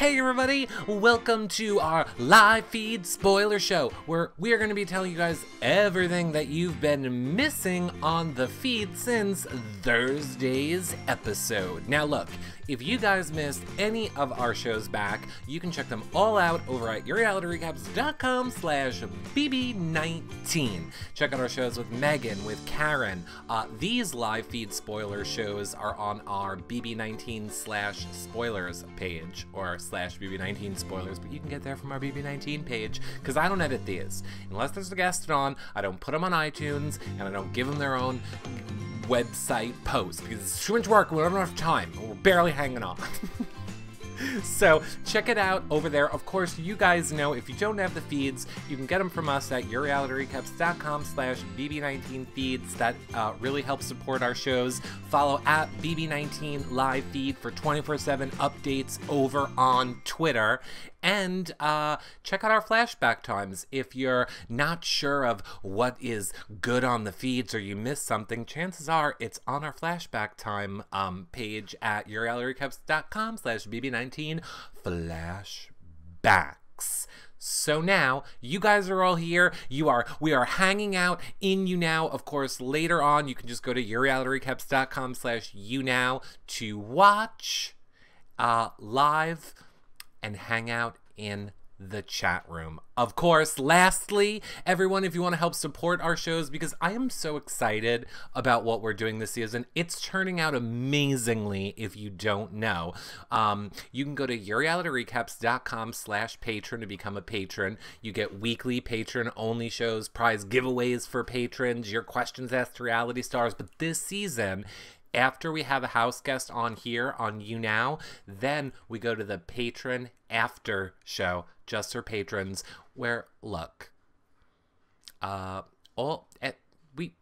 Hey everybody, welcome to our live feed spoiler show, where we are going to be telling you guys everything that you've been missing on the feed since Thursday's episode. Now look, if you guys missed any of our shows back, you can check them all out over at yourrealityrecaps.com/bb19. Check out our shows with Megan, with Karen. These live feed spoiler shows are on our bb19/spoilers page, or /bb19 spoilers, but you can get there from our bb19 page, because I don't edit these. Unless there's a guest on, I don't put them on iTunes, and I don't give them their own website post, because it's too much work and we don't have enough time. We're barely hanging on. So check it out over there. Of course, you guys know if you don't have the feeds, you can get them from us at yourrealityrecaps.com/bb19 feeds. That really helps support our shows. Follow at bb19 live feed for 24/7 updates over on Twitter. And check out our flashback times. If you're not sure of what is good on the feeds or you missed something, chances are it's on our flashback time page at yourrealityrecaps.com/bb19 flashbacks. So now, you guys are all here. We are hanging out in YouNow. Of course, later on, you can just go to yourrealityrecaps.com/YouNow to watch live and hang out in the chat room. Of course, lastly, everyone, if you want to help support our shows, because I am so excited about what we're doing this season. It's turning out amazingly, if you don't know. You can go to yourrealityrecaps.com/patron to become a patron. You get weekly patron-only shows, prize giveaways for patrons, your questions asked to reality stars. But this season, after we have a house guest on here on YouNow, then we go to the patron after show, just for patrons, where, look,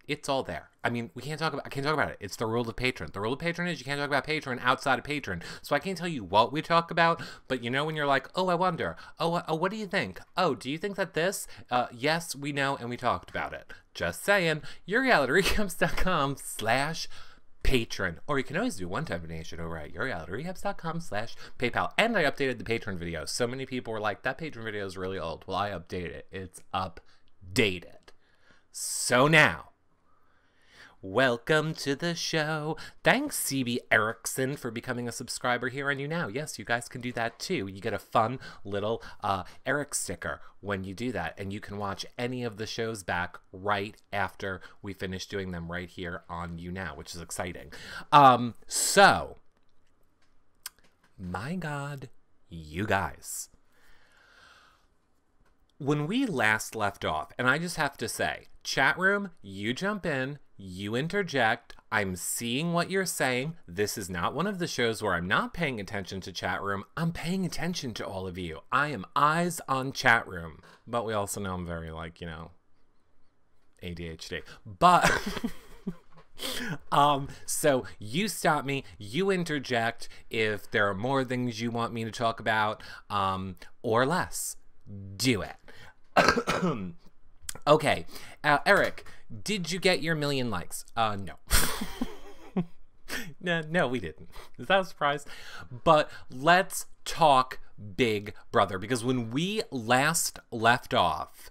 it's all there. I mean, I can't talk about it. It's the rule of patron. The rule of patron is you can't talk about patron outside of patron. So I can't tell you what we talk about, but you know when you're like, oh, I wonder. Oh, what do you think? Oh, do you think that this? Yes, we know, and we talked about it. Just saying. yourrealityrecaps.com/patron, or you can always do one-time donation over at yourrealityrecaps.com/PayPal. And I updated the patron video. So many people were like, that patron video is really old. Well, I updated it. It's updated. So now, welcome to the show. Thanks, CB Erickson, for becoming a subscriber here on YouNow. Yes, you guys can do that too. You get a fun little Eric sticker when you do that, and you can watch any of the shows back right after we finish doing them right here on YouNow, which is exciting. So, my God, you guys. When we last left off, and I just have to say, chat room, you jump in, you interject. I'm seeing what you're saying. This is not one of the shows where I'm not paying attention to chat room. I'm paying attention to all of you. I am eyes on chat room. But we also know I'm very, like, you know, ADHD. But so you stop me, you interject if there are more things you want me to talk about, or less. Do it. Okay, Eric, did you get your 1,000,000 likes? No. No, we didn't. Is that a surprise? But let's talk Big Brother, because when we last left off,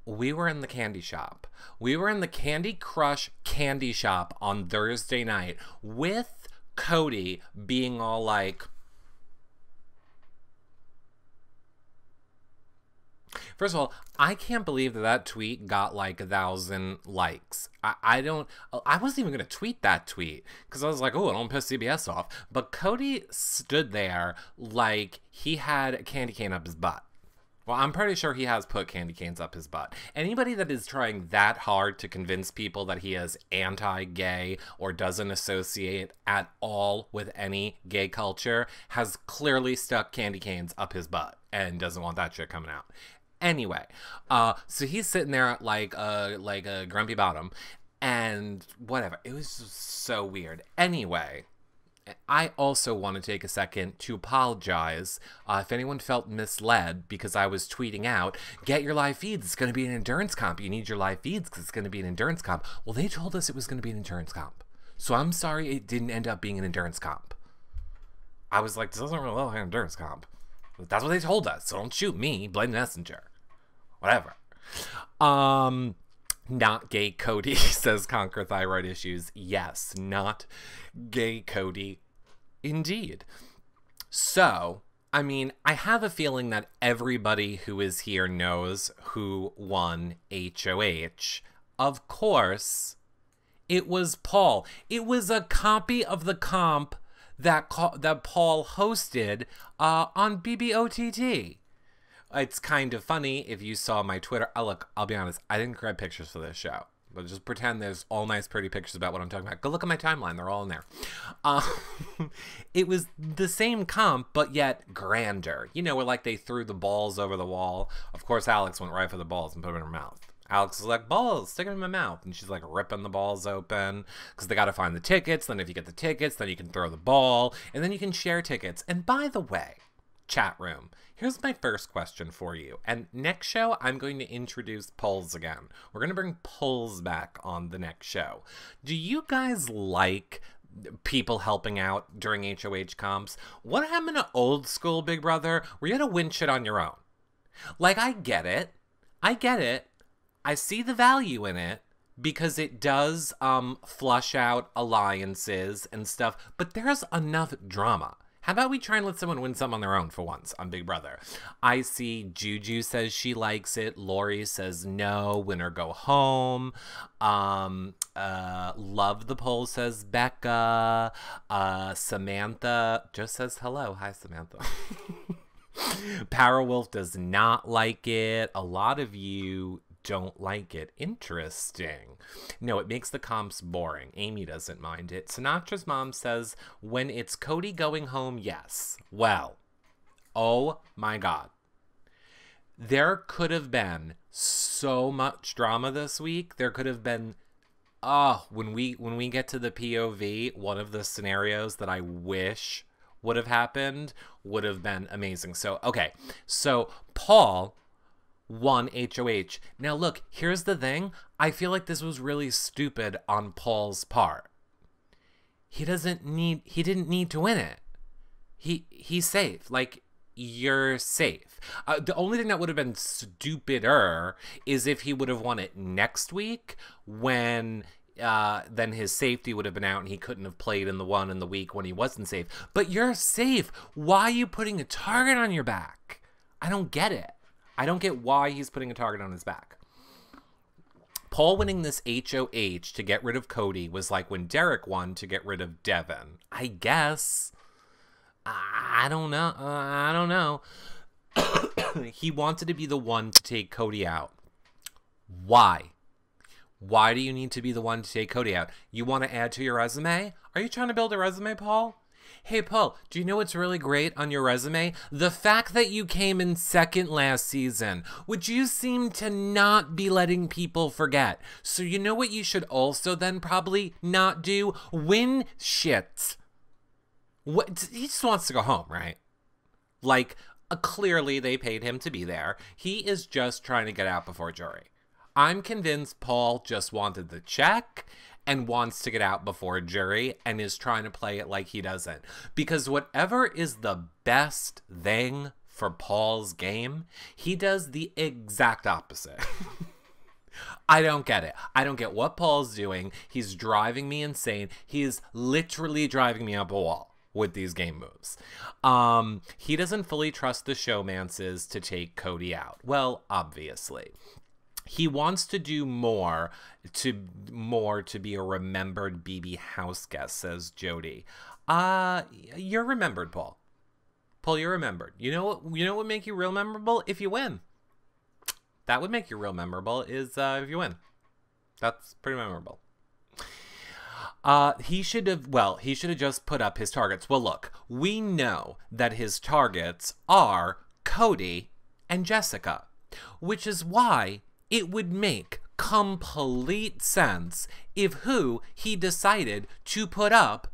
we were in the candy shop. We were in the Candy Crush candy shop on Thursday night with Cody being all like, first of all, I can't believe that tweet got like 1,000 likes. I wasn't even going to tweet that tweet because I was like, oh, I don't piss CBS off. But Cody stood there like he had a candy cane up his butt. Well, I'm pretty sure he has put candy canes up his butt. Anybody that is trying that hard to convince people that he is anti-gay or doesn't associate at all with any gay culture has clearly stuck candy canes up his butt and doesn't want that shit coming out. Anyway, so he's sitting there like a grumpy bottom, and whatever. It was just so weird. Anyway, I also want to take a second to apologize if anyone felt misled because I was tweeting out, get your live feeds, it's going to be an endurance comp. You need your live feeds because it's going to be an endurance comp. Well, they told us it was going to be an endurance comp. So I'm sorry it didn't end up being an endurance comp. I was like, this doesn't really look like an endurance comp. That's what they told us. So don't shoot me. Blame the messenger. Whatever. Not gay Cody, says Conquer Thyroid Issues. Yes, not gay Cody. Indeed. So, I mean, I have a feeling that everybody who is here knows who won HOH. Of course, it was Paul. It was a copy of the comp that Paul hosted on BBOTT. It's kind of funny if you saw my Twitter. Oh, look, I'll be honest. I didn't grab pictures for this show. But just pretend there's all nice, pretty pictures about what I'm talking about. Go look at my timeline. They're all in there. It was the same comp, but yet grander. You know, where like they threw the balls over the wall. Of course, Alex went right for the balls and put them in her mouth. Alex was like, balls, stick them in my mouth. And she's like ripping the balls open because they got to find the tickets. Then if you get the tickets, then you can throw the ball. And then you can share tickets. And by the way, chat room, here's my first question for you. And next show, I'm going to introduce polls again. We're going to bring polls back on the next show. Do you guys like people helping out during HOH comps? What happened to old school Big Brother where you had to win shit on your own? Like, I get it. I see the value in it because it does flush out alliances and stuff, but there's enough drama. How about we try and let someone win something on their own for once on Big Brother? I see Juju says she likes it. Lori says no, win or go home. Love the poll says Becca. Samantha just says hello. Hi, Samantha. Powerwolf does not like it. A lot of you don't like it. Interesting. No, it makes the comps boring. Amy doesn't mind it. Sinatra's mom says, when it's Cody going home, yes. Well, oh my God. There could have been so much drama this week. There could have been, when we get to the POV, one of the scenarios that I wish would have happened would have been amazing. So, okay. So, Paul won HOH. Now look, here's the thing. I feel like this was really stupid on Paul's part. He didn't need to win it. He's safe. Like, you're safe. The only thing that would have been stupider is if he would have won it next week when then his safety would have been out and he couldn't have played in the one in the week when he wasn't safe. But you're safe. Why are you putting a target on your back? I don't get it. I don't get why he's putting a target on his back. Paul winning this HOH to get rid of Cody was like when Derek won to get rid of Devin. I guess. I don't know. He wanted to be the one to take Cody out. Why? Why do you need to be the one to take Cody out? You want to add to your resume? Are you trying to build a resume, Paul? Hey, Paul, do you know what's really great on your resume? The fact that you came in second last season, which you seem to not be letting people forget. So you know what you should also then probably not do? Win shit. What? He just wants to go home, right? Like, clearly they paid him to be there. He is just trying to get out before jury. I'm convinced Paul just wanted the check and wants to get out before jury and is trying to play it like he doesn't. Because whatever is the best thing for Paul's game, he does the exact opposite. I don't get it. I don't get what Paul's doing. He's driving me insane. He is literally driving me up a wall with these game moves. He doesn't fully trust the showmances to take Cody out. Well, obviously. He wants to do more to be a remembered BB house guest, says Jody. You're remembered, Paul. Paul, you're remembered. You know what would make you real memorable? If you win. That would make you real memorable is if you win. That's pretty memorable. He should have just put up his targets. Well, look, we know that his targets are Cody and Jessica, which is why it would make complete sense if who he decided to put up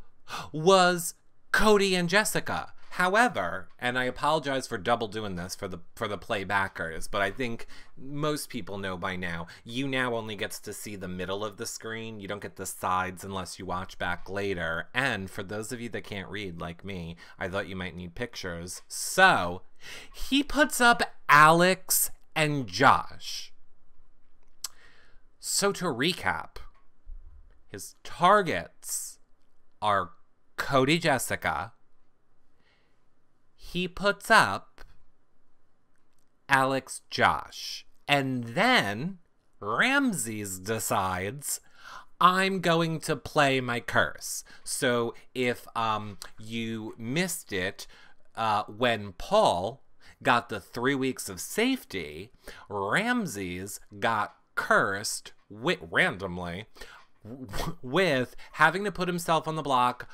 was Cody and Jessica. However, and I apologize for double doing this for the playbackers, but I think most people know by now, you now only gets to see the middle of the screen. You don't get the sides unless you watch back later. And for those of you that can't read like me, I thought you might need pictures. So He puts up Alex and Josh. So to recap, his targets are Cody, Jessica. He puts up Alex, Josh. And then Ramses decides, I'm going to play my curse. So if you missed it, when Paul got the 3 weeks of safety, Ramses got cursed randomly with having to put himself on the block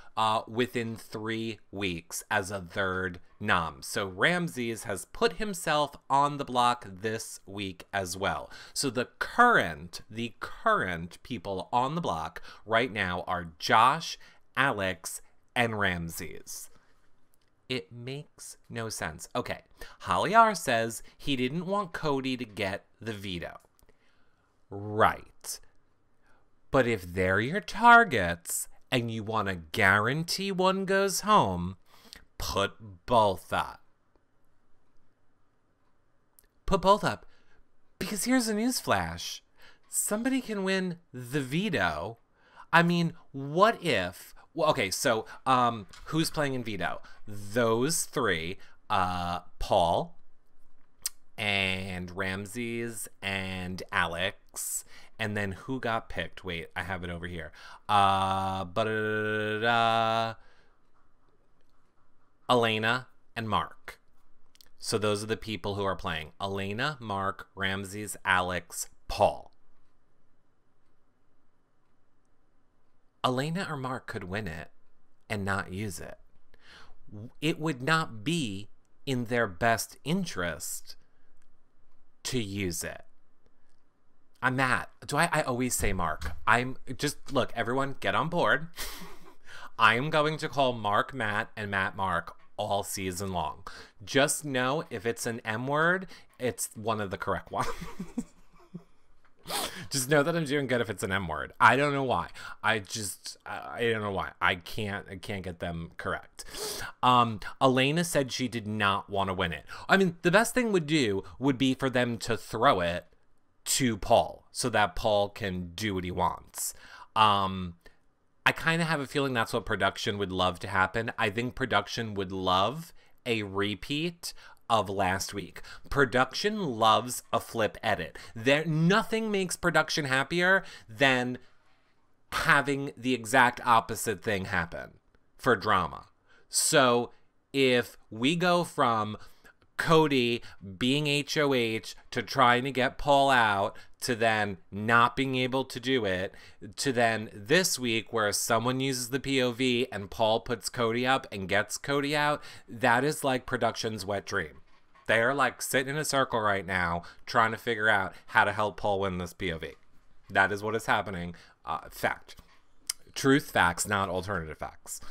within 3 weeks as a third nom. So Ramses has put himself on the block this week as well. So the current people on the block right now are Josh, Alex, and Ramses. It makes no sense. Okay, Holly R says he didn't want Cody to get the veto. Right. But if they're your targets and you want to guarantee one goes home, put both up. Put both up. Because here's a newsflash. Somebody can win the veto. I mean, what if... Well, okay, so who's playing in veto? Those three, Paul and Ramses and Alex... And then who got picked? Wait, I have it over here. Elena and Mark. So those are the people who are playing. Elena, Mark, Ramses, Alex, Paul. Elena or Mark could win it and not use it. It would not be in their best interest to use it. I'm Matt. I always say Mark. I'm just, look, everyone get on board. I am going to call Mark Matt and Matt Mark all season long. Just know if it's an M word, it's one of the correct ones. Just know that I'm doing good if it's an M word. I don't know why. I don't know why. I can't get them correct. Elena said she did not want to win it. I mean, the best thing would be for them to throw it to Paul so that Paul can do what he wants. I kind of have a feeling that's what production would love to happen. I think production would love a repeat of last week. Production loves a flip edit. Nothing makes production happier than having the exact opposite thing happen for drama. So if we go from Cody being HOH to trying to get Paul out to then not being able to do it to then this week where someone uses the POV and Paul puts Cody up and gets Cody out, that is like production's wet dream. They're like sitting in a circle right now trying to figure out how to help Paul win this POV. That is what is happening. Fact. Truth facts, not alternative facts.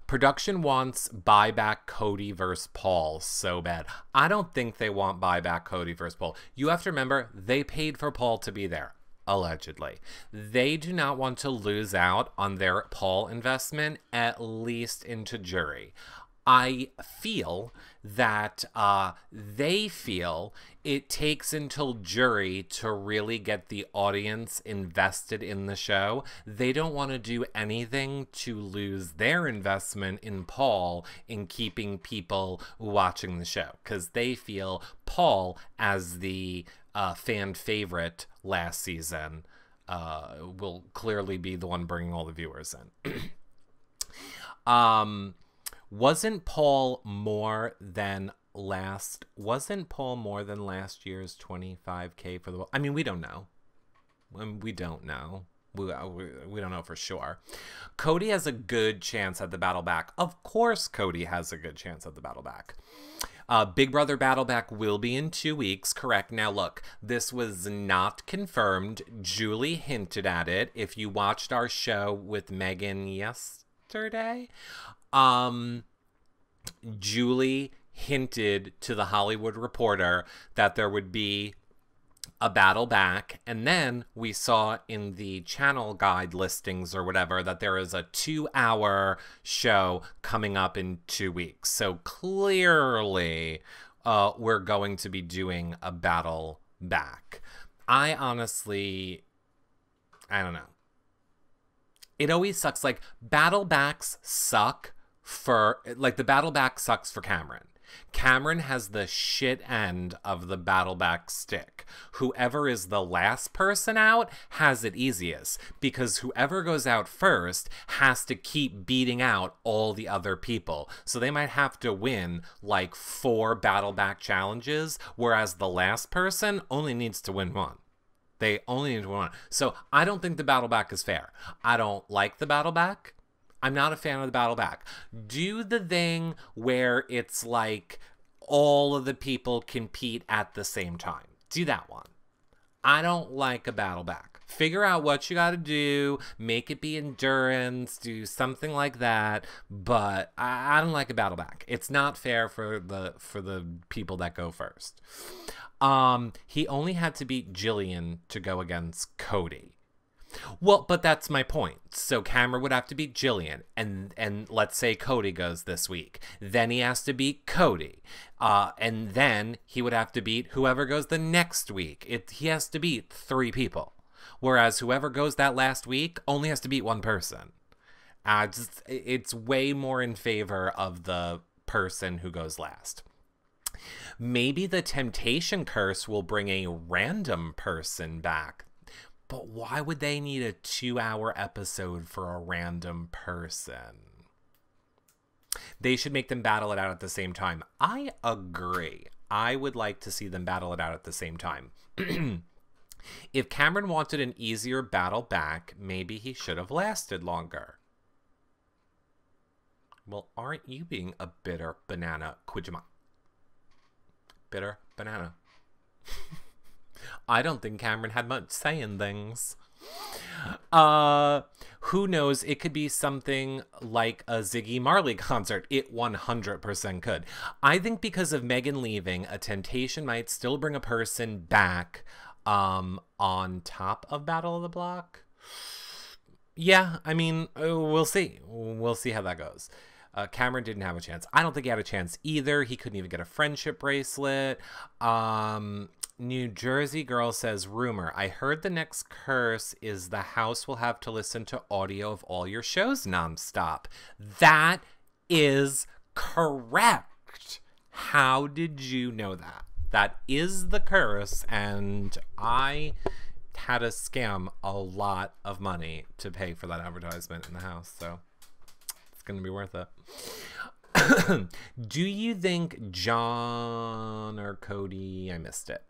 Production wants buyback Cody versus Paul so bad. I don't think they want buyback Cody versus Paul. You have to remember, they paid for Paul to be there, allegedly. They do not want to lose out on their Paul investment, at least into jury. I feel that they feel it takes until jury to really get the audience invested in the show. They don't want to do anything to lose their investment in Paul in keeping people watching the show, because they feel Paul, as the fan favorite last season, will clearly be the one bringing all the viewers in. Wasn't Paul more than last year's 25K for the... I mean, we don't know. We don't know. We don't know for sure. Cody has a good chance at the battle back. Of course Cody has a good chance at the battle back. Big Brother Battle Back will be in 2 weeks, correct? Now look, this was not confirmed. Julie hinted at it. If you watched our show with Megan yesterday... Julie hinted to the Hollywood Reporter that there would be a battle back, and then we saw in the channel guide listings or whatever that there is a 2-hour show coming up in 2 weeks. So clearly we're going to be doing a battle back. I honestly, I don't know. It always sucks. Like, battle backs suck for, like, the battle back sucks for Cameron. Cameron has the shit end of the battle back stick. Whoever is the last person out has it easiest, because whoever goes out first has to keep beating out all the other people. So they might have to win like 4 battle back challenges, whereas the last person only needs to win 1. They only need to win 1. So I don't think the battle back is fair. I don't like the battle back. I'm not a fan of the battle back. Do the thing where it's like all of the people compete at the same time. Do that one. I don't like a battle back. Figure out what you got to do. Make it be endurance. Do something like that. But I don't like a battle back. It's not fair for the people that go first. He only had to beat Jillian to go against Cody. Well, but that's my point. So Cameron would have to beat Jillian, and let's say Cody goes this week. Then he has to beat Cody. And then he would have to beat whoever goes the next week. He has to beat 3 people. Whereas whoever goes that last week only has to beat 1 person. It's way more in favor of the person who goes last. Maybe the temptation curse will bring a random person back. But why would they need a 2-hour episode for a random person? They should make them battle it out at the same time. I agree. I would like to see them battle it out at the same time. If Cameron wanted an easier battle back, maybe he should have lasted longer. Well, aren't you being a bitter banana, Kujima? Bitter banana. I don't think Cameron had much say in things. Who knows? It could be something like a Ziggy Marley concert. It 100% could. I think because of Megan leaving, a temptation might still bring a person back on top of Battle of the Block. Yeah, I mean, we'll see. We'll see how that goes. Cameron didn't have a chance. I don't think he had a chance either. He couldn't even get a friendship bracelet. New Jersey girl says, rumor, I heard the next curse is the house will have to listen to audio of all your shows nonstop. That is correct. How did you know that? That is the curse, and I had to scam a lot of money to pay for that advertisement in the house, so it's gonna be worth it. Do you think John or Cody? I missed it.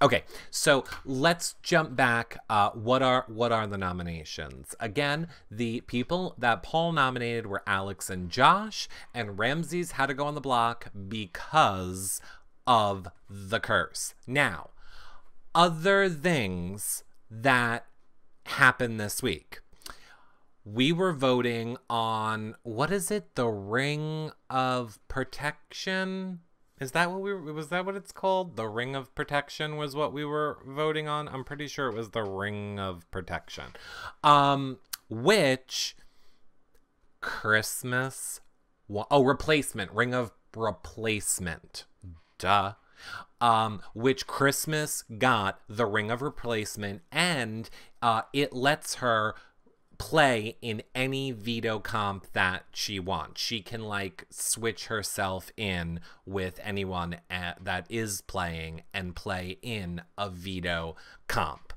Okay, so let's jump back. What are the nominations? Again, the people that Paul nominated were Alex and Josh, and Ramses had to go on the block because of the curse. Now, other things that happened this week. We were voting on, what is it? The Ring of Protection? Is that what was that what it's called? The Ring of Protection was what we were voting on. I'm pretty sure it was the Ring of Protection. Which Christmas, replacement, Ring of Replacement. Duh. Which Christmas got the Ring of Replacement, and it lets her play in any veto comp that she wants. She can like switch herself in with anyone that is playing and play in a veto comp.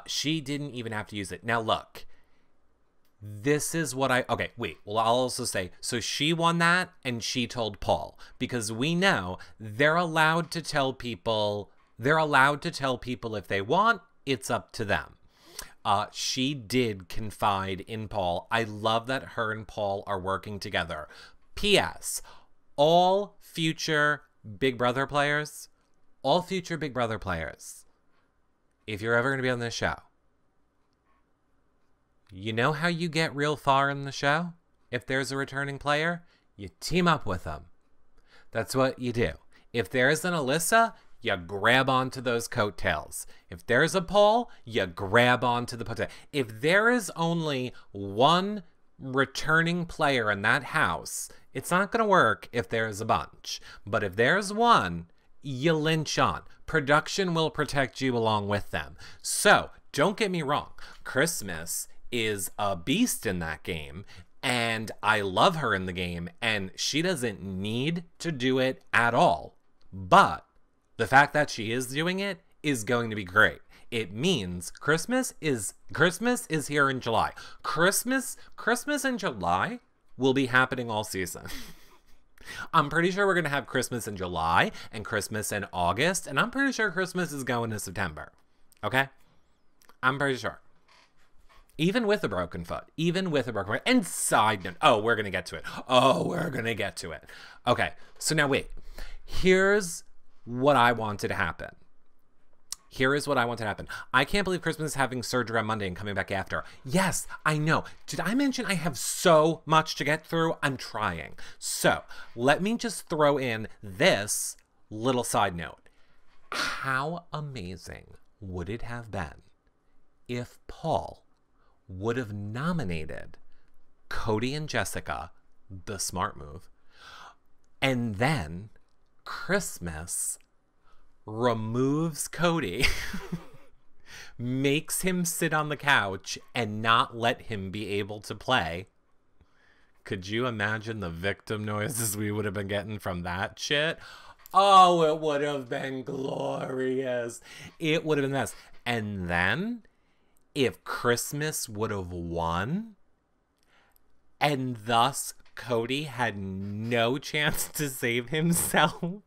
She didn't even have to use it. Now look, this is what okay, wait, well, I'll also say, so she won that and she told Paul, because we know they're allowed to tell people if they want, it's up to them. She did confide in Paul. I love that her and Paul are working together. P.S. All future Big Brother players, if you're ever going to be on this show, you know how you get real far in the show? If there's a returning player, you team up with them. That's what you do. If there's an Alyssa, you grab onto those coattails. If there's a poll, you grab onto the potato. If there is only one returning player in that house, it's not going to work if there's a bunch. But if there's one, you lynch on. Production will protect you along with them. So, don't get me wrong. Christmas is a beast in that game, and I love her in the game, and she doesn't need to do it at all. But the fact that she is doing it is going to be great. It means Christmas is here in July. Christmas in July will be happening all season. I'm pretty sure we're going to have Christmas in July and Christmas in August, and I'm pretty sure Christmas is going to September. Okay? I'm pretty sure. Even with a broken foot. And side note. Oh, we're going to get to it. Okay, so now wait. Here's what I wanted to happen. I can't believe Christmas is having surgery on Monday and coming back after. Yes, I know. Did I mention I have so much to get through? I'm trying. So, let me just throw in this little side note. How amazing would it have been if Paul would have nominated Cody and Jessica, the smart move, and then Christmas removes Cody, makes him sit on the couch and not let him be able to play. Could you imagine the victim noises we would have been getting from that shit? Oh, it would have been glorious. It would have been the best. And then, if Christmas would have won, and thus Cody had no chance to save himself,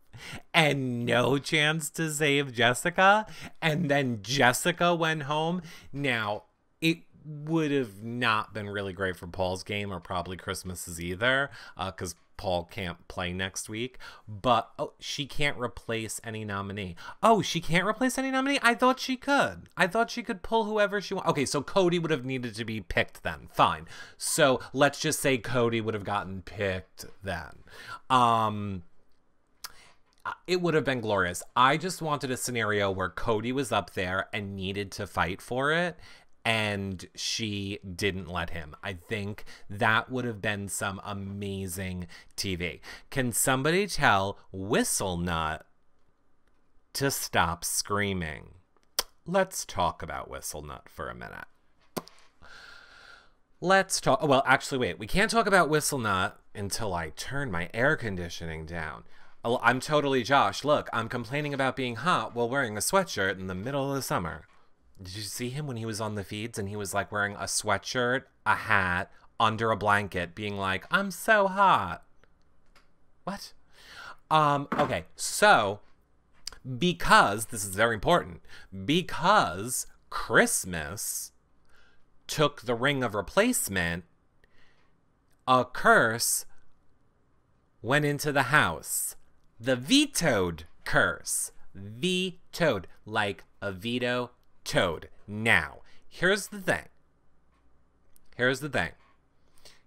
and no chance to save Jessica, and then Jessica went home. Now, it would have not been really great for Paul's game, or probably Christmas's either, because Paul can't play next week. But she can't replace any nominee. Oh, she can't replace any nominee? I thought she could. I thought she could pull whoever she wants. Okay, so Cody would have needed to be picked then. Fine. So let's just say Cody would have gotten picked then. It would have been glorious. I just wanted a scenario where Cody was up there and needed to fight for it, and she didn't let him. I think that would have been some amazing TV. Can somebody tell Whistlenut to stop screaming? Let's talk about Whistlenut for a minute. Well, actually, wait. We can't talk about Whistlenut until I turn my air conditioning down. Oh, I'm totally Josh. Look, I'm complaining about being hot while wearing a sweatshirt in the middle of the summer. Did you see him when he was on the feeds and he was like wearing a sweatshirt, a hat, under a blanket, being like, I'm so hot. What? Okay, so because, this is very important, because Christmas took the ring of replacement, a curse went into the house. The vetoed curse. Vetoed. Like a veto toad. Now, here's the thing.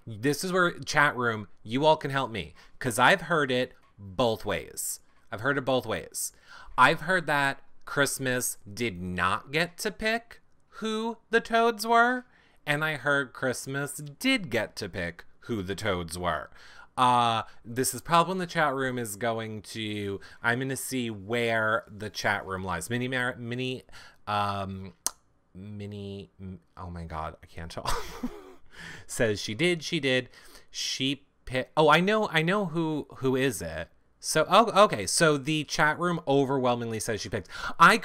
This is where, chat room, you all can help me. Because I've heard it both ways. I've heard that Christmas did not get to pick who the toads were. And I heard Christmas did get to pick who the toads were. This is probably when the chat room is going to, I'm going to see where the chat room lies. Oh my God, I can't tell. Says she did. She picked, oh, I know who is it. So, oh, okay. So the chat room overwhelmingly says she picked. I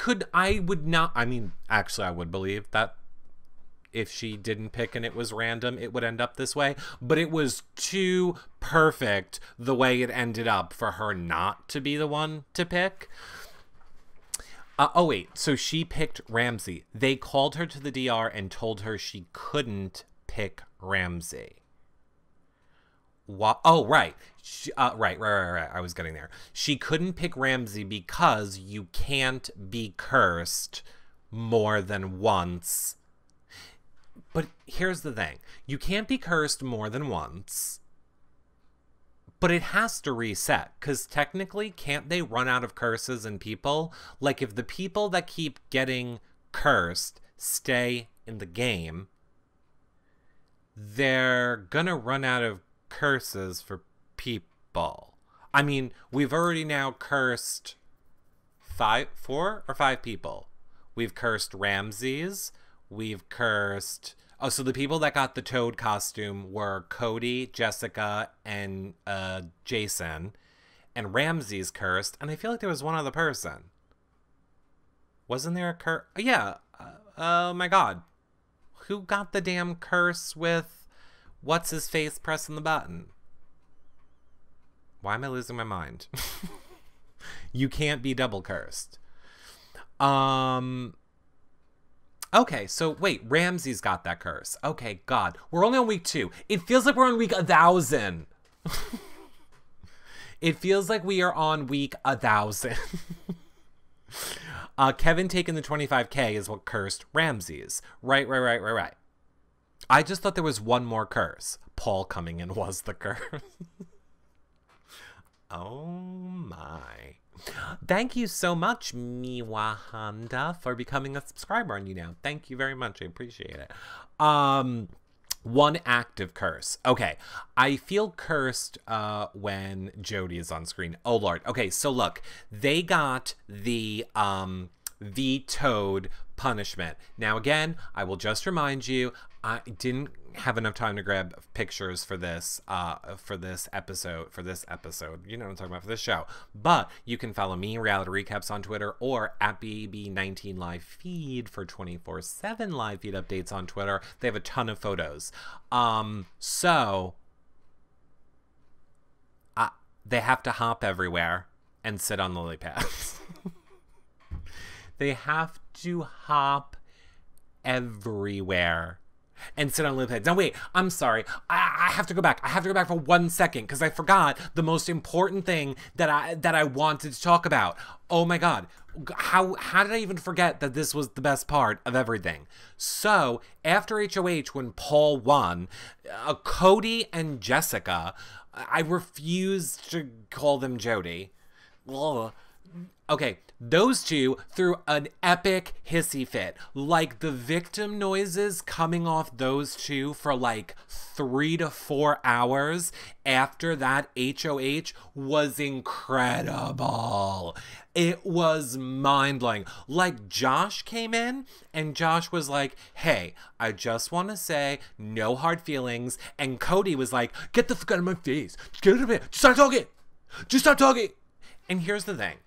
would believe that if she didn't pick and it was random, it would end up this way. But it was too perfect the way it ended up for her not to be the one to pick. Oh, wait. So she picked Ramsey. They called her to the DR and told her she couldn't pick Ramsey. What? Oh, right. Right. I was getting there. She couldn't pick Ramsey because you can't be cursed more than once. But here's the thing. You can't be cursed more than once, But it has to reset, because technically, can't they run out of curses and people? Like, if the people that keep getting cursed stay in the game, they're gonna run out of curses for people. I mean, we've already now cursed 4 or 5 people. We've cursed Ramses. We've cursed... Oh, so the people that got the Toad costume were Cody, Jessica, and Jason. And Ramses cursed. And I feel like there was one other person. Wasn't there a curse? Yeah. Oh my god. Who got the damn curse with what's-his-face pressing the button? Why am I losing my mind? You can't be double cursed. Okay, so wait, Ramses got that curse. Okay, God. We're only on week 2. It feels like we're on week 1,000. It feels like we are on week 1,000. Kevin taking the 25K is what cursed Ramses. Right. I just thought there was one more curse. Paul coming in was the curse. Oh my. Thank you so much, Miwa Honda, for becoming a subscriber on you now. Thank you very much. I appreciate it. One active curse. Okay. I feel cursed when Jody is on screen. Oh, Lord. Okay, so look. They got the Toad punishment. Now, again, I will just remind you, I didn't have enough time to grab pictures for this episode. You know what I'm talking about, for this show. But you can follow me, Reality Recaps, on Twitter, or at BB19 Live Feed for 24/7 live feed updates on Twitter. They have a ton of photos. So they have to hop everywhere and sit on lily pads. They have to hop everywhere and sit on lily pads. Now, wait, I'm sorry. I have to go back. I have to go back for 1 second because I forgot the most important thing that I wanted to talk about. Oh my God. How did I even forget that this was the best part of everything? So, after HOH, when Paul won, Cody and Jessica, I refuse to call them Jody. Ugh. Okay, those two threw an epic hissy fit. Like, the victim noises coming off those two for like 3 to 4 hours after that HOH was incredible. It was mind-blowing. Like, Josh came in and Josh was like, hey, I just want to say no hard feelings. And Cody was like, get the fuck out of my face. Get out of here. Just start talking. Just start talking. And here's the thing.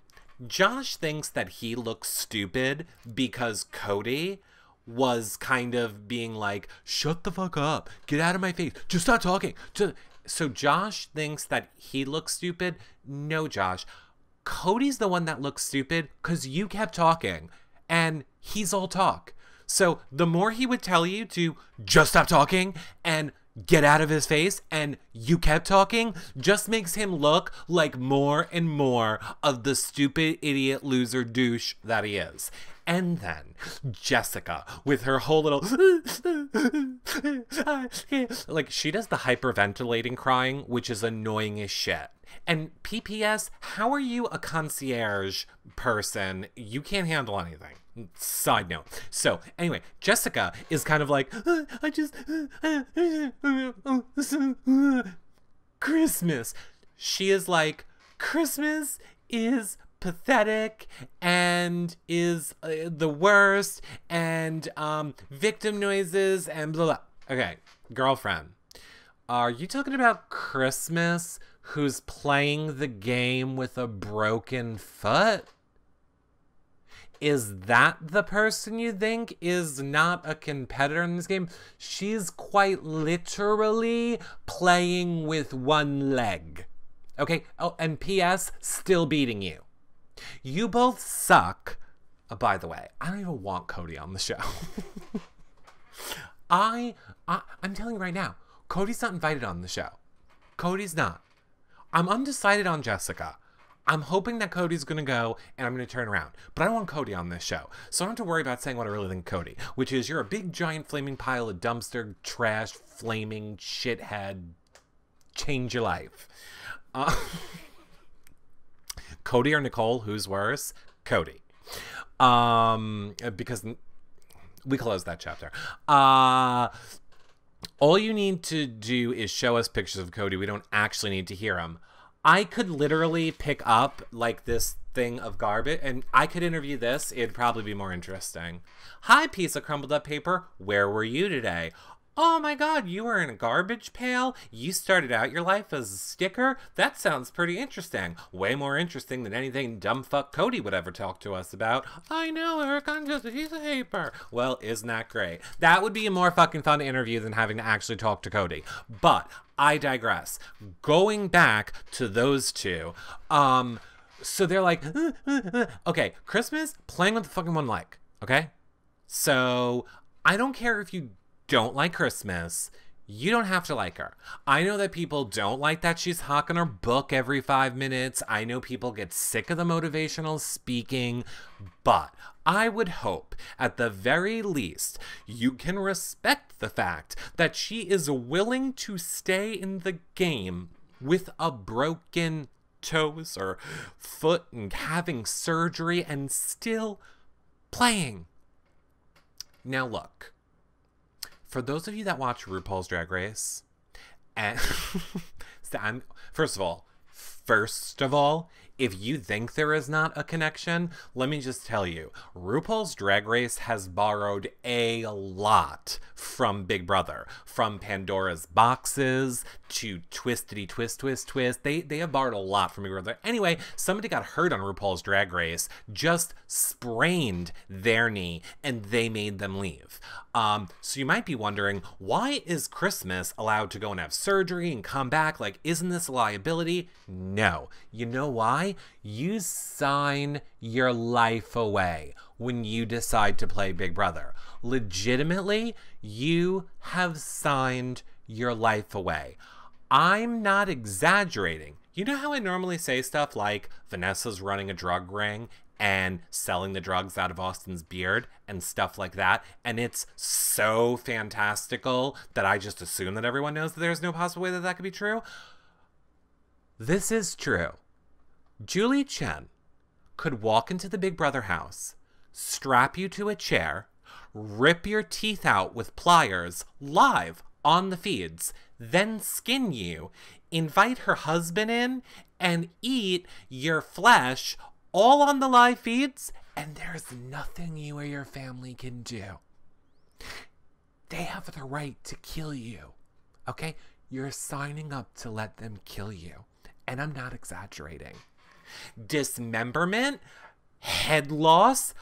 Josh thinks that he looks stupid because Cody was kind of being like, shut the fuck up. Get out of my face. Just stop talking. So Josh thinks that he looks stupid. No, Josh. Cody's the one that looks stupid because you kept talking and he's all talk. So the more he would tell you to just stop talking and get out of his face, and you kept talking, just makes him look like more and more of the stupid idiot loser douche that he is. And then Jessica with her whole little like, she does the hyperventilating crying, which is annoying as shit. And PPS, how are you a concierge person? You can't handle anything. Side note. So, anyway, Jessica is kind of like, Christmas. She is like, Christmas is pathetic and is the worst, and victim noises and blah, blah. Okay, girlfriend, are you talking about Christmas who's playing the game with a broken foot? Is that the person you think is not a competitor in this game? She's quite literally playing with one leg. Okay? Oh, and P.S., still beating you. You both suck. By the way, I don't even want Cody on the show. I'm telling you right now, Cody's not invited on the show. Cody's not. I'm undecided on Jessica. I'm hoping that Cody's going to go and I'm going to turn around. But I don't want Cody on this show. So I don't have to worry about saying what I really think of Cody, which is you're a big, giant, flaming pile of dumpster, trash, flaming shithead. Change your life. Cody or Nicole, who's worse? Cody. Because we closed that chapter. All you need to do is show us pictures of Cody. We don't actually need to hear him. I could literally pick up like this thing of garbage and I could interview this. It'd probably be more interesting. Hi, piece of crumbled up paper. Where were you today? Oh my God, you were in a garbage pail? You started out your life as a sticker? That sounds pretty interesting. Way more interesting than anything dumb fuck Cody would ever talk to us about. I know, Eric, I'm just a piece of paper. Well, isn't that great? That would be a more fucking fun interview than having to actually talk to Cody. But I digress. Going back to those two, so they're like, okay, Christmas, playing with the fucking one like, okay? So I don't care if you don't like Christmas, you don't have to like her. I know that people don't like that she's hawking her book every 5 minutes. I know people get sick of the motivational speaking, but I would hope at the very least you can respect the fact that she is willing to stay in the game with a broken toes or foot and having surgery and still playing. Now look, for those of you that watch RuPaul's Drag Race, and first of all, if you think there is not a connection, let me just tell you, RuPaul's Drag Race has borrowed a lot from Big Brother. From Pandora's Boxes to Twistity Twist Twist Twist. They have borrowed a lot from Big Brother. Anyway, somebody got hurt on RuPaul's Drag Race, just sprained their knee, and they made them leave. So you might be wondering, why is Christmas allowed to go and have surgery and come back? Like, isn't this a liability? No. You know why? You sign your life away when you decide to play Big Brother. Legitimately, you have signed your life away. I'm not exaggerating. You know how I normally say stuff like Vanessa's running a drug ring and selling the drugs out of Austin's beard and stuff like that, and it's so fantastical that I just assume that everyone knows that there's no possible way that that could be true? This is true. Julie Chen could walk into the Big Brother house, strap you to a chair, rip your teeth out with pliers live on the feeds, then skin you, invite her husband in, and eat your flesh all on the live feeds, and there's nothing you or your family can do. They have the right to kill you, okay? You're signing up to let them kill you, and I'm not exaggerating. Dismemberment, head loss,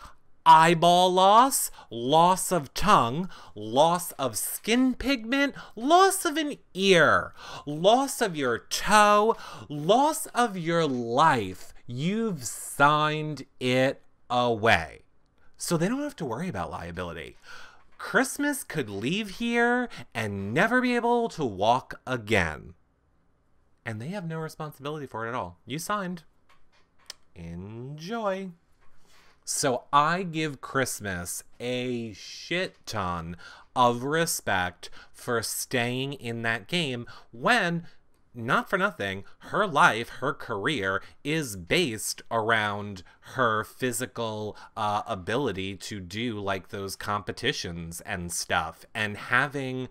eyeball loss, loss of tongue, loss of skin pigment, loss of an ear, loss of your toe, loss of your life. You've signed it away. So they don't have to worry about liability. Christmas could leave here and never be able to walk again. And they have no responsibility for it at all. You signed. Enjoy. So I give Christmas a shit ton of respect for staying in that game when, not for nothing, her life, her career is based around her physical ability to do like those competitions and stuff. And having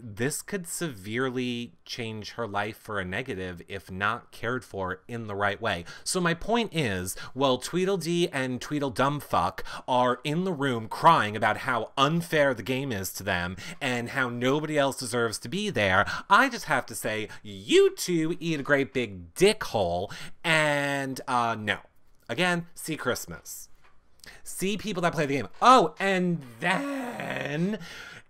this could severely change her life for a negative if not cared for in the right way. So my point is, while Tweedledee and Tweedledumfuck are in the room crying about how unfair the game is to them and how nobody else deserves to be there, I just have to say, you two eat a great big dick hole, and no. Again, see Christmas. See people that play the game. Oh, and then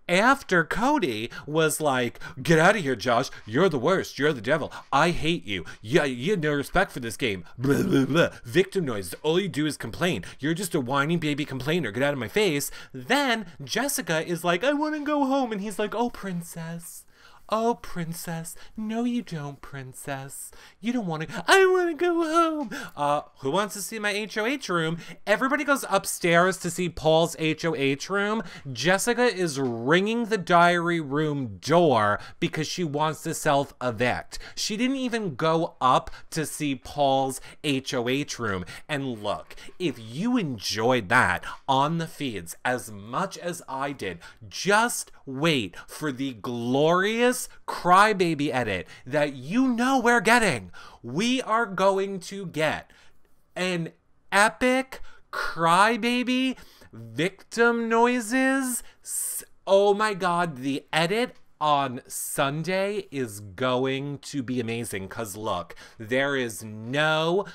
after Cody was like, get out of here, Josh. You're the worst. You're the devil. I hate you. Yeah, you have no respect for this game. Blah, blah, blah. Victim noise. All you do is complain. You're just a whining baby complainer. Get out of my face. Then Jessica is like, I want to go home. And he's like, oh, princess. Oh, princess. No, you don't, princess. You don't want to. I want to go home. Who wants to see my HOH room? Everybody goes upstairs to see Paul's HOH room. Jessica is ringing the diary room door because she wants to self-evict. She didn't even go up to see Paul's HOH room. And look, if you enjoyed that on the feeds as much as I did, just wait for the glorious crybaby edit that you know we're getting. We are going to get an epic crybaby victim noises. Oh my god, the edit on Sunday is going to be amazing, because look, there is no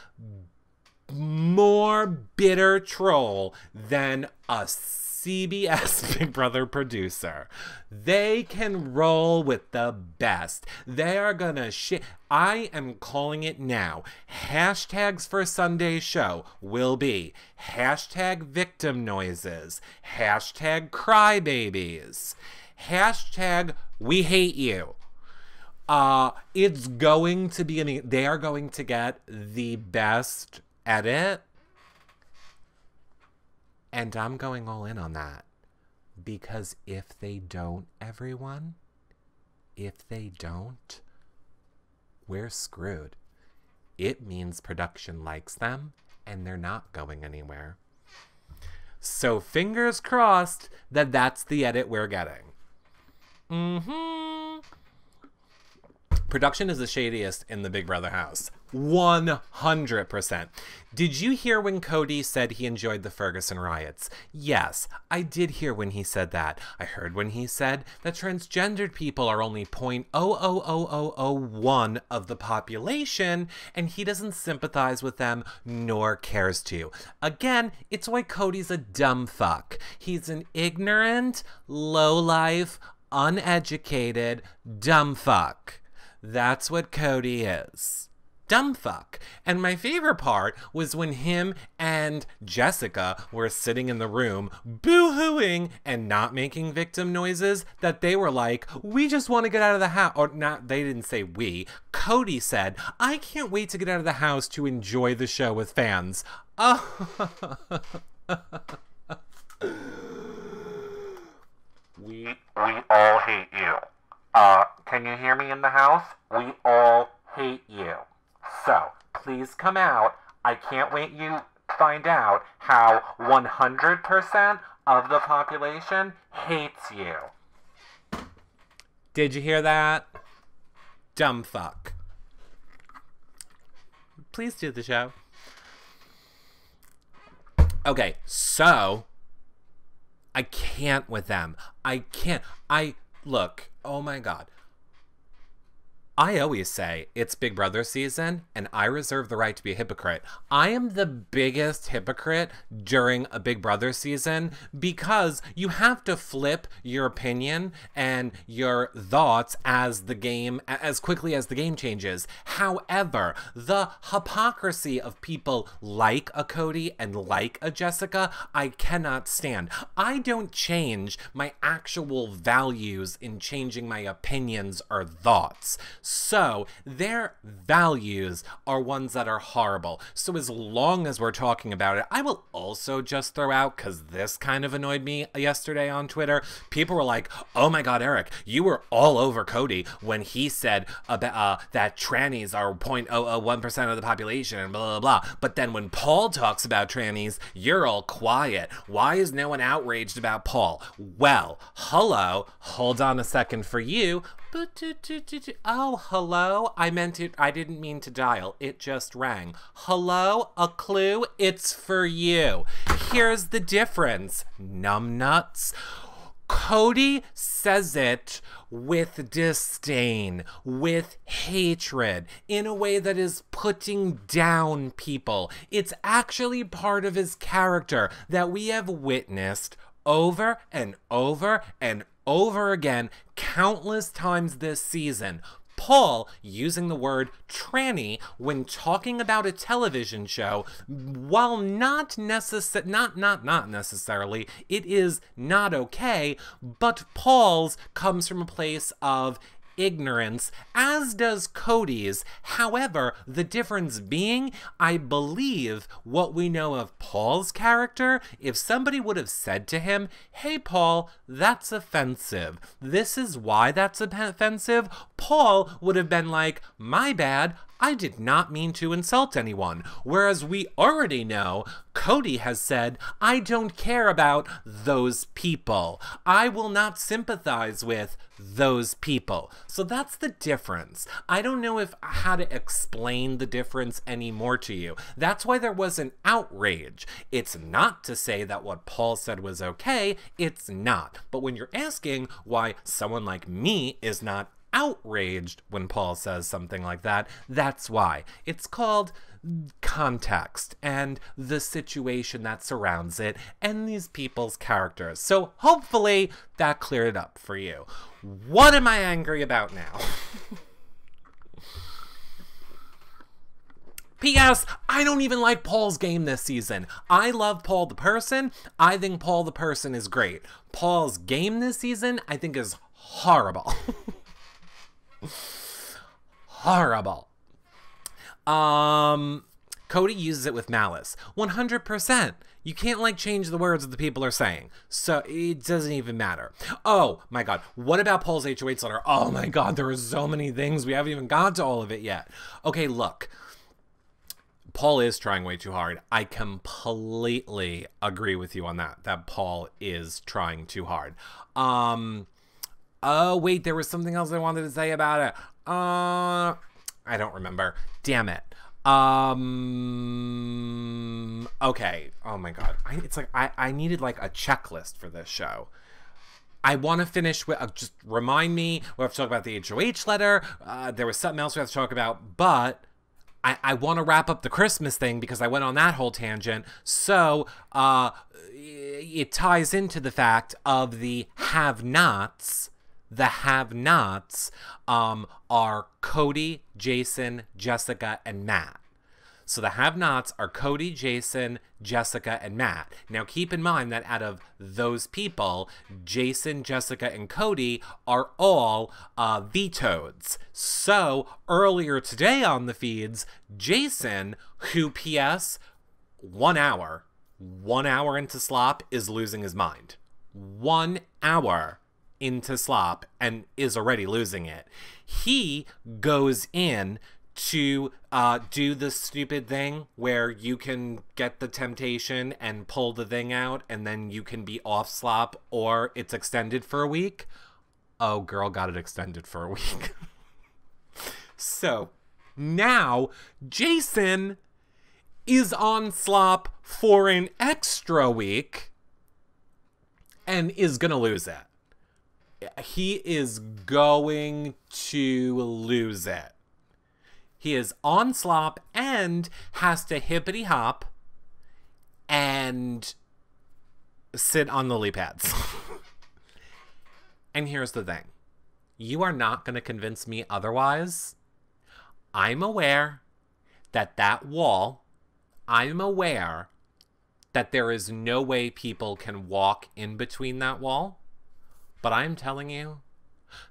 more bitter troll than a CBS Big Brother producer. They can roll with the best. They are gonna I am calling it now. Hashtags for Sunday's show will be hashtag victim noises, hashtag crybabies, hashtag we hate you. It's going to be, they are going to get the best edit. And I'm going all in on that. Because if they don't, everyone, if they don't, we're screwed. It means production likes them and they're not going anywhere. So fingers crossed that that's the edit we're getting. Production is the shadiest in the Big Brother house. 100%. Did you hear when Cody said he enjoyed the Ferguson riots? Yes, I did hear when he said that. I heard when he said that transgendered people are only 0.00001 of the population, and he doesn't sympathize with them nor cares to. Again, it's why Cody's a dumb fuck. He's an ignorant, low-life, uneducated, dumb fuck. That's what Cody is. Dumb fuck. And my favorite part was when him and Jessica were sitting in the room boo-hooing and not making victim noises, that they were like, we just want to get out of the house. Or not, they didn't say we. Cody said, I can't wait to get out of the house to enjoy the show with fans. Oh. We all hate you. Can you hear me in the house? We all hate you. So, please come out. I can't wait you to find out how 100% of the population hates you. Did you hear that? Dumb fuck. Please do the show. Okay, so I can't with them. I can't. Look, oh my god. I always say it's Big Brother season, and I reserve the right to be a hypocrite. I am the biggest hypocrite during a Big Brother season because you have to flip your opinion and your thoughts as quickly as the game changes. However, the hypocrisy of people like a Cody and like a Jessica, I cannot stand. I don't change my actual values in changing my opinions or thoughts. So their values are ones that are horrible. So as long as we're talking about it, I will also just throw out, because this kind of annoyed me yesterday on Twitter. People were like, oh my god, Eric, you were all over Cody when he said about, that trannies are 0.001% of the population and blah, blah, blah. But then when Paul talks about trannies, you're all quiet. Why is no one outraged about Paul? Well, hello, hold on a second for you. Oh, hello? I didn't mean to dial. It just rang. Hello? A clue? It's for you. Here's the difference, numbnuts. Cody says it with disdain, with hatred, in a way that is putting down people. It's actually part of his character that we have witnessed over and over and over again, countless times this season. Paul using the word tranny when talking about a television show, while not necessarily, it is not okay, but Paul's comes from a place of ignorance, as does Cody's. However, the difference being, I believe what we know of Paul's character, if somebody would have said to him, hey Paul, that's offensive, this is why that's offensive, Paul would have been like, my bad, I did not mean to insult anyone. Whereas we already know Cody has said, I don't care about those people. I will not sympathize with those people. So that's the difference. I don't know how to explain the difference anymore to you. That's why there was an outrage. It's not to say that what Paul said was okay. It's not. But when you're asking why someone like me is not outraged when Paul says something like that, that's why. It's called context and the situation that surrounds it and these people's characters. So hopefully that cleared it up for you. What am I angry about now? P.S. I don't even like Paul's game this season. I love Paul the person. I think Paul the person is great. Paul's game this season, I think, is horrible. Horrible. Cody uses it with malice. 100%. You can't, like, change the words that the people are saying. So it doesn't even matter. Oh, my God. What about Paul's HOH letter? Oh, my God. There are so many things. We haven't even got to all of it yet. Okay, look. Paul is trying way too hard. I completely agree with you on that. That Paul is trying too hard. Oh, wait, there was something else I wanted to say about it. I don't remember. Damn it. Okay. Oh my God. It's like, I needed like a checklist for this show. I want to finish with, just remind me, we have to talk about the HOH letter. There was something else we have to talk about, but I want to wrap up the Christmas thing because I went on that whole tangent. So, it ties into the fact of the have-nots. The have-nots are Cody, Jason, Jessica, and Matt. So the have-nots are Cody, Jason, Jessica, and Matt. Now keep in mind that out of those people, Jason, Jessica, and Cody are all vetoeds. So earlier today on the feeds, Jason, who P.S. 1 hour into slop is losing his mind. 1 hour into slop and is already losing it. He goes in to do the stupid thing where you can get the temptation and pull the thing out and then you can be off slop or it's extended for a week. Oh, girl got it extended for a week. So now Jason is on slop for an extra week and is gonna lose it. He is going to lose it. He is on slop and has to hippity hop and sit on lily pads. And here's the thing. You are not going to convince me otherwise. I'm aware that I'm aware that there is no way people can walk in between that wall. But I'm telling you,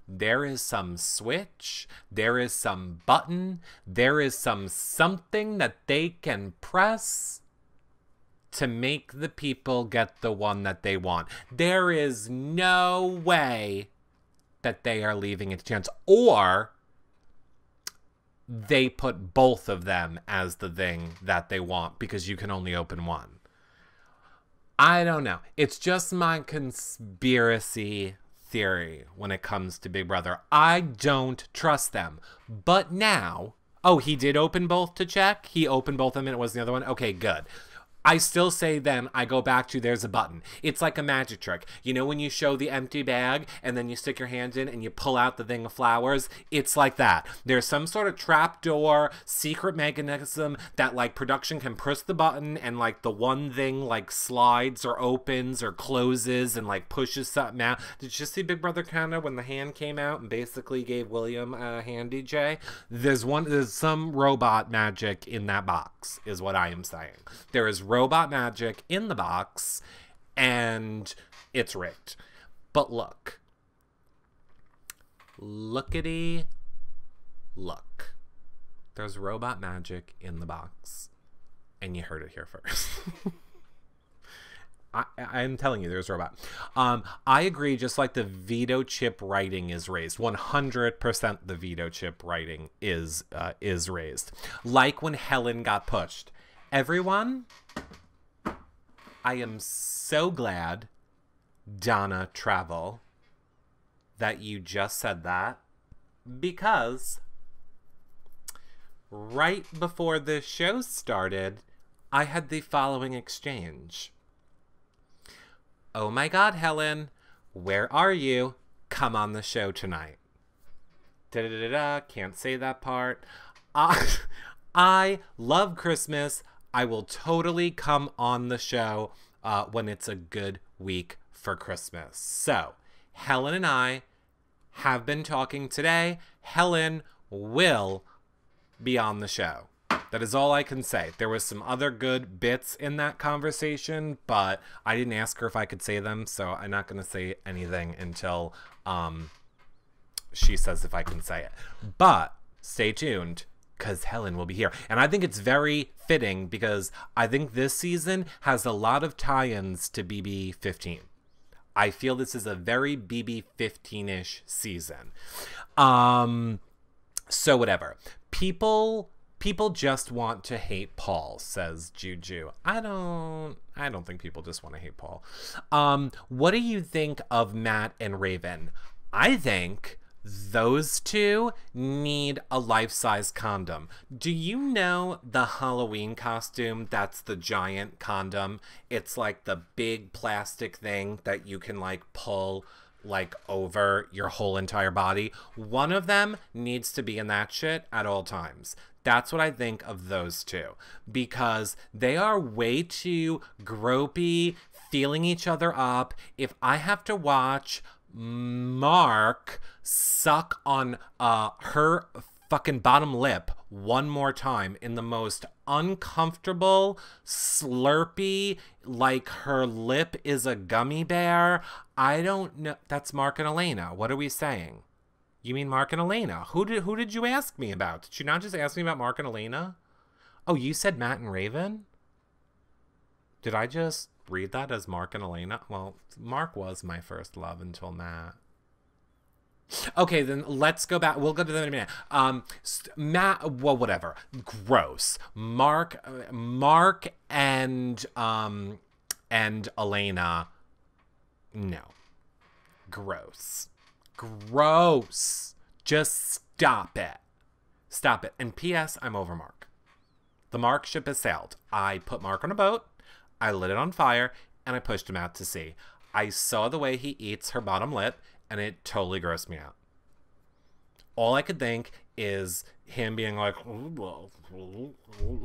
there is some switch, there is some button, there is something that they can press to make the people get the one that they want. There is no way that they are leaving it to chance. Or they put both of them as the thing that they want because you can only open one. I don't know. It's just my conspiracy theory when it comes to Big Brother. I don't trust them. But now... Oh, he did open both to check? He opened both of them and it was the other one? Okay, good. I still say then, I go back to there's a button. It's like a magic trick. You know when you show the empty bag and then you stick your hand in and you pull out the thing of flowers? It's like that. There's some sort of trapdoor, secret mechanism that like production can press the button and like the one thing like slides or opens or closes and like pushes something out. Did you see Big Brother Canada when the hand came out and basically gave William a handy J? There's some robot magic in that box is what I am saying. There is robot magic in the box and it's rigged. But look, lookity look. There's robot magic in the box. And you heard it here first. I'm telling you, there's robot. I agree, just like the veto chip writing is raised. 100% the veto chip writing is raised. Like when Helen got pushed. Everyone, I am so glad, Donna Travel, that you just said that. Because right before the show started, I had the following exchange. Oh my God, Helen, where are you? Come on the show tonight. Da-da-da-da, can't say that part. I love Christmas. I will totally come on the show when it's a good week for Christmas. So, Helen and I have been talking today. Helen will be on the show. That is all I can say. There was some other good bits in that conversation, but I didn't ask her if I could say them, so I'm not going to say anything until she says if I can say it. But stay tuned, because Helen will be here. And I think it's very fitting, because I think this season has a lot of tie-ins to BB15. I feel this is a very BB15-ish season. So whatever. People just want to hate Paul, says Juju. I don't think people just want to hate Paul. What do you think of Matt and Raven? I think those two need a life-size condom. Do you know the Halloween costume that's the giant condom? It's like the big plastic thing that you can like pull like over your whole entire body. One of them needs to be in that shit at all times. That's what I think of those two, because they are way too gropey, feeling each other up. If I have to watch Mark suck on her fucking bottom lip one more time in the most uncomfortable, slurpy, like her lip is a gummy bear, I don't know. That's Mark and Elena. What are we saying? You mean Mark and Elena? Who did you ask me about? Did you not just ask me about Mark and Elena? Oh, you said Matt and Raven? Did I just read that as Mark and Elena? Well, Mark was my first love until Matt. Okay, then let's go back. We'll go to that in a minute. Matt, well, whatever. Gross. Mark and Elena. No. Gross. Gross. Just stop it. Stop it. And P.S. I'm over Mark. The Mark ship has sailed. I put Mark on a boat. I lit it on fire, and I pushed him out to sea. I saw the way he eats her bottom lip, and it totally grossed me out. All I could think is him being like,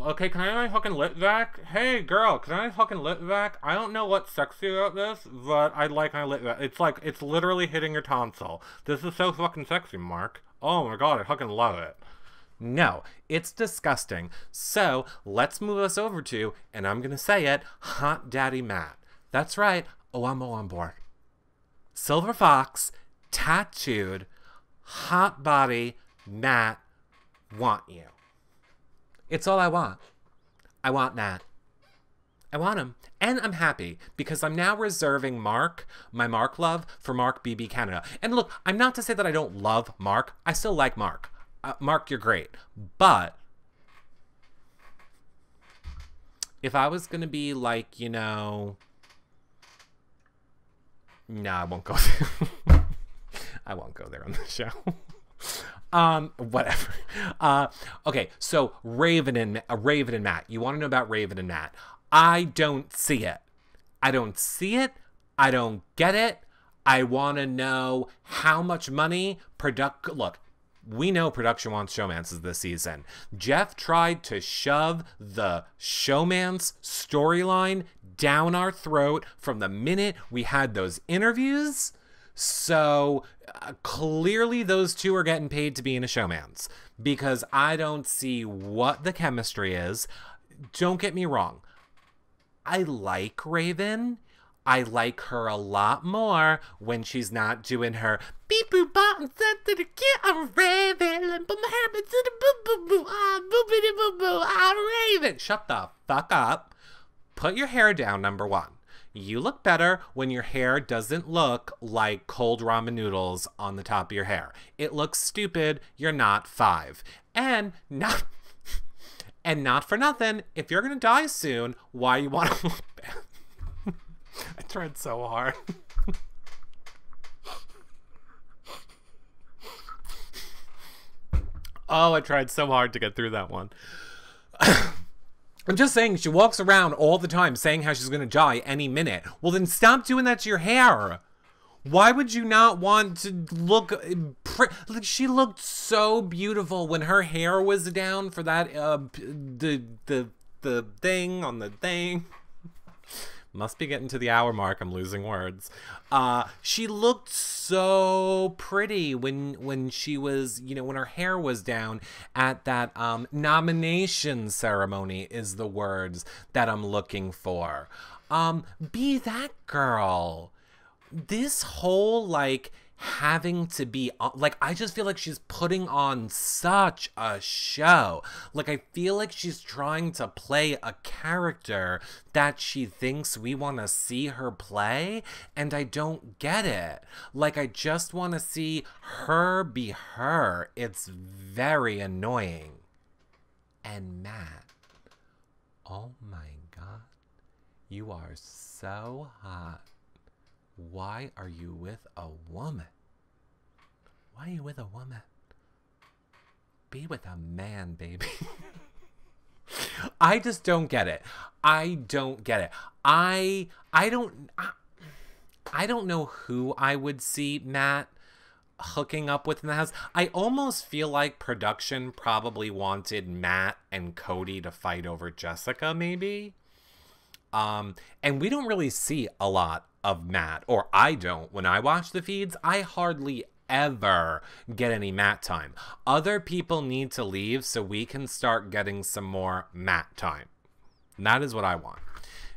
okay, can I fucking lit vac? Hey, girl, can I fucking lit vac? I don't know what's sexy about this, but I like my lit vac. It's like, it's literally hitting your tonsil. This is so fucking sexy, Mark. Oh my God, I fucking love it. No, it's disgusting. So let's move us over to, and I'm going to say it, Hot Daddy Matt. That's right. Oh, I'm all on board. Silver Fox, tattooed, hot body, Matt, want you. It's all I want. I want Matt. I want him. And I'm happy because I'm now reserving Mark, my Mark love, for Mark BB Canada. And look, I'm not to say that I don't love Mark. I still like Mark. Mark, you're great. But if I was going to be like, you know... No, I won't go there. I won't go there on the show. Whatever. Okay, so Raven and Matt. You want to know about Raven and Matt? I don't see it. I don't see it. I don't get it. I want to know how much money Look, we know production wants showmances this season. Jeff tried to shove the showmance storyline down our throat from the minute we had those interviews. So clearly those two are getting paid to be in a showmance, because I don't see what the chemistry is. Don't get me wrong. I like Raven. I like her a lot more when she's not doing her beep boop bop and set to the kid. I'm raving and put my hair into the boo boo boo. Ah, boopity boo boo. I'm raving. Shut the fuck up. Put your hair down, number one. You look better when your hair doesn't look like cold ramen noodles on the top of your hair. It looks stupid. You're not 5. And not for nothing, if you're gonna die soon, why you want to look bad? I tried so hard. Oh, I tried so hard to get through that one. I'm just saying, she walks around all the time saying how she's going to die any minute. Well, then stop doing that to your hair. Why would you not want to look... Like, she looked so beautiful when her hair was down for that, the thing on the thing. Must be getting to the hour mark. I'm losing words. She looked so pretty when she was, you know, when her hair was down at that nomination ceremony is the words that I'm looking for. Be that girl. This whole, like, having to be, like, I just feel like she's putting on such a show. Like, I feel like she's trying to play a character that she thinks we want to see her play, and I don't get it. Like, I just want to see her be her. It's very annoying. And Matt, oh my God, you are so hot. Why are you with a woman? Why are you with a woman? Be with a man, baby. I just don't get it. I don't get it. I don't know who I would see Matt hooking up with in the house. I almost feel like production probably wanted Matt and Cody to fight over Jessica, maybe. And we don't really see a lot of Matt, or I don't. When I watch the feeds, I hardly ever get any Matt time. Other people need to leave so we can start getting some more Matt time. And that is what I want.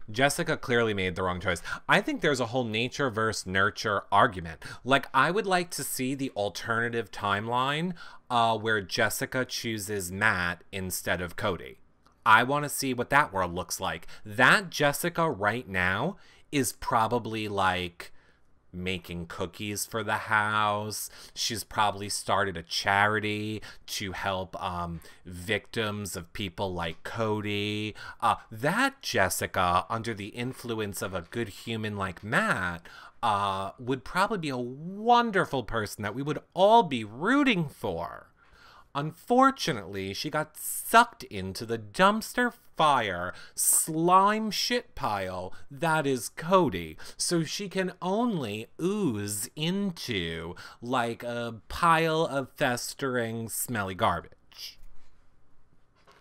Jessica clearly made the wrong choice. I think there's a whole nature versus nurture argument. Like, I would like to see the alternative timeline where Jessica chooses Matt instead of Cody. I want to see what that world looks like. That Jessica right now is probably like making cookies for the house. She's probably started a charity to help victims of people like Cody. That Jessica, under the influence of a good human like Matt, would probably be a wonderful person that we would all be rooting for. Unfortunately, she got sucked into the dumpster fire slime shit pile that is Cody, so she can only ooze into like a pile of festering smelly garbage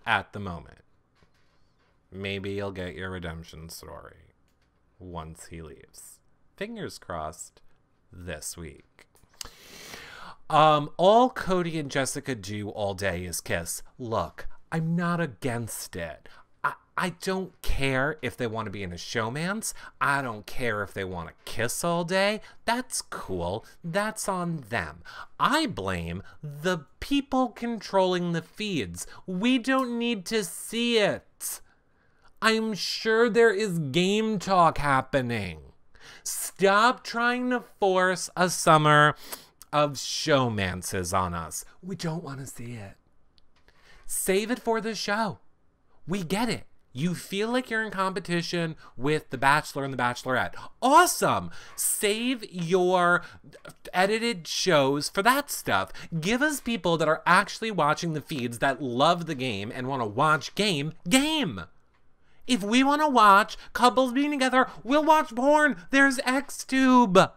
at the moment. Maybe you'll get your redemption story once he leaves. Fingers crossed this week. All Cody and Jessica do all day is kiss. Look, I'm not against it. I don't care if they want to be in a showmance. I don't care if they want to kiss all day. That's cool. That's on them. I blame the people controlling the feeds. We don't need to see it. I'm sure there is game talk happening. Stop trying to force a summer of showmances on us. We don't want to see it. Save it for the show. We get it. You feel like you're in competition with The Bachelor and The Bachelorette. Awesome. Save your edited shows for that stuff. Give us people that are actually watching the feeds that love the game and want to watch game. If we want to watch couples being together, we'll watch porn. There's XTube.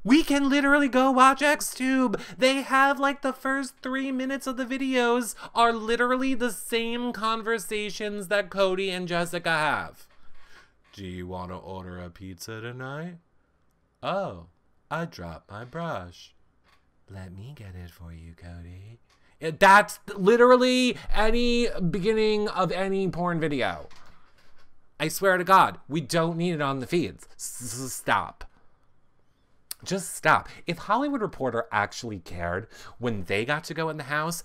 We can literally go watch XTube. They have like the first 3 minutes of the videos are literally the same conversations that Cody and Jessica have. Do you want to order a pizza tonight? Oh, I dropped my brush. Let me get it for you, Cody. That's literally any beginning of any porn video. I swear to God, we don't need it on the feeds. Stop. Just stop. If Hollywood Reporter actually cared when they got to go in the house,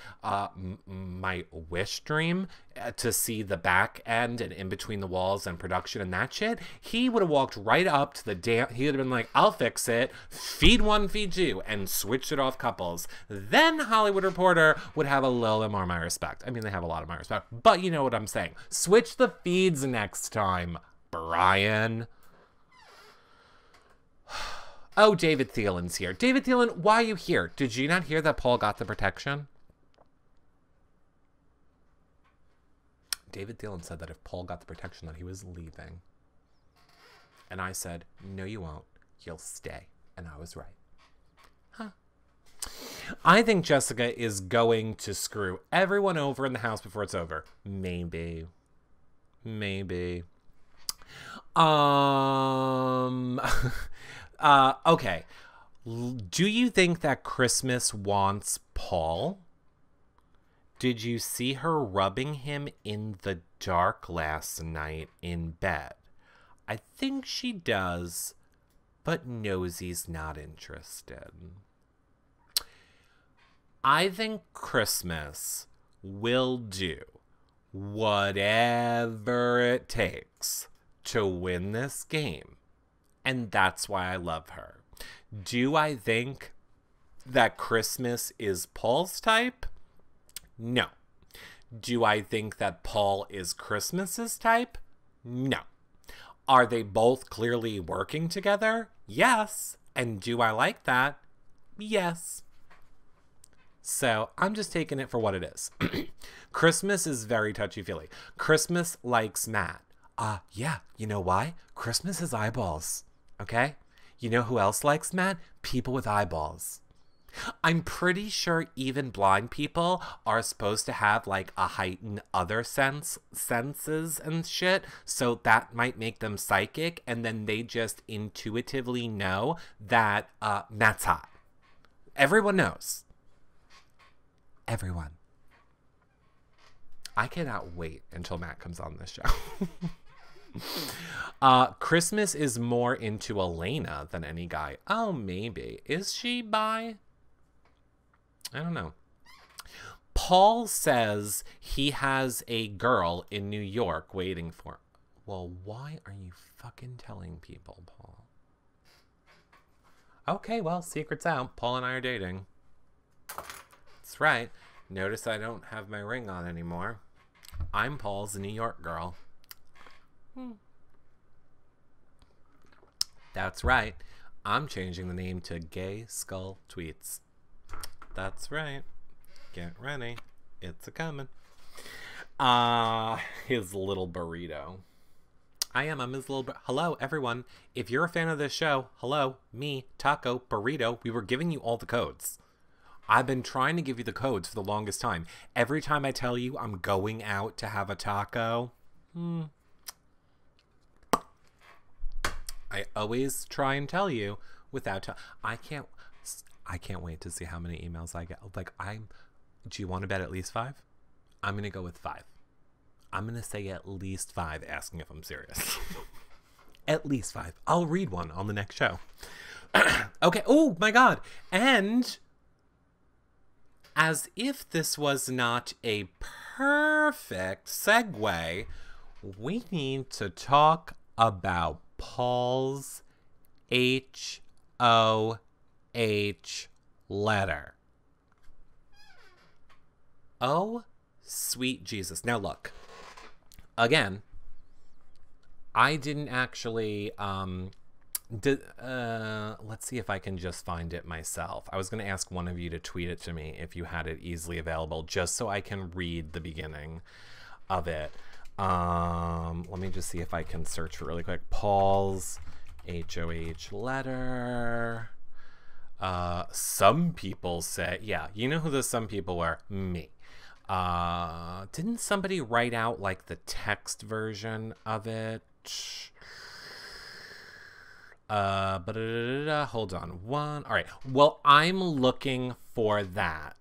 my wish dream to see the back end and in between the walls and production and that shit, he would have walked right up to the damn, he would have been like, I'll fix it, feed one, feed you, and switched it off couples. Then Hollywood Reporter would have a little bit more of my respect. I mean, they have a lot of my respect, but you know what I'm saying. Switch the feeds next time, Brian. Oh, David Thielen's here. David Thielen, why are you here? Did you not hear that Paul got the protection? David Thielen said that if Paul got the protection, that he was leaving. And I said, no, you won't. You'll stay. And I was right. Huh. I think Jessica is going to screw everyone over in the house before it's over. Maybe. Maybe. Okay. Do you think that Christmas wants Paul? Did you see her rubbing him in the dark last night in bed? I think she does, but knows he's not interested. I think Christmas will do whatever it takes to win this game. And that's why I love her. Do I think that Christmas is Paul's type? No. Do I think that Paul is Christmas's type? No. Are they both clearly working together? Yes. And do I like that? Yes. So I'm just taking it for what it is. Christmas is very touchy-feely. Christmas likes Matt. Yeah. You know why? Christmas has eyeballs. Okay? You know who else likes Matt? People with eyeballs. I'm pretty sure even blind people are supposed to have like a heightened other senses and shit, so that might make them psychic, and then they just intuitively know that Matt's hot. Everyone knows. Everyone. I cannot wait until Matt comes on this show. Christmas is more into Elena than any guy. Oh, maybe. Is she bi? I don't know. Paul says he has a girl in New York waiting for him. Well, why are you fucking telling people, Paul? Okay, well, secret's out. Paul and I are dating. That's right. Notice I don't have my ring on anymore. I'm Paul's New York girl. That's right. I'm changing the name to Gay Skull Tweets. That's right. Get ready. It's a-coming. His little burrito. I'm his little hello, everyone. If you're a fan of this show, hello, me, Taco, Burrito. We were giving you all the codes. I've been trying to give you the codes for the longest time. Every time I tell you I'm going out to have a taco, I always try and tell you without I can't wait to see how many emails I get. Like, do you want to bet at least 5? I'm going to go with 5. I'm going to say at least 5, asking if I'm serious. At least 5. I'll read one on the next show. Okay. Oh my God. And as if this was not a perfect segue, we need to talk about Paul's HOH letter. Oh, sweet Jesus. Now look, again, I didn't actually, let's see if I can just find it myself. I was going to ask one of you to tweet it to me if you had it easily available, just so I can read the beginning of it. Let me just see if I can search for it really quick. Paul's HOH letter. Some people say, yeah, you know who the some people were? Me. Didn't somebody write out like the text version of it? Hold on. All right. Well, I'm looking for that.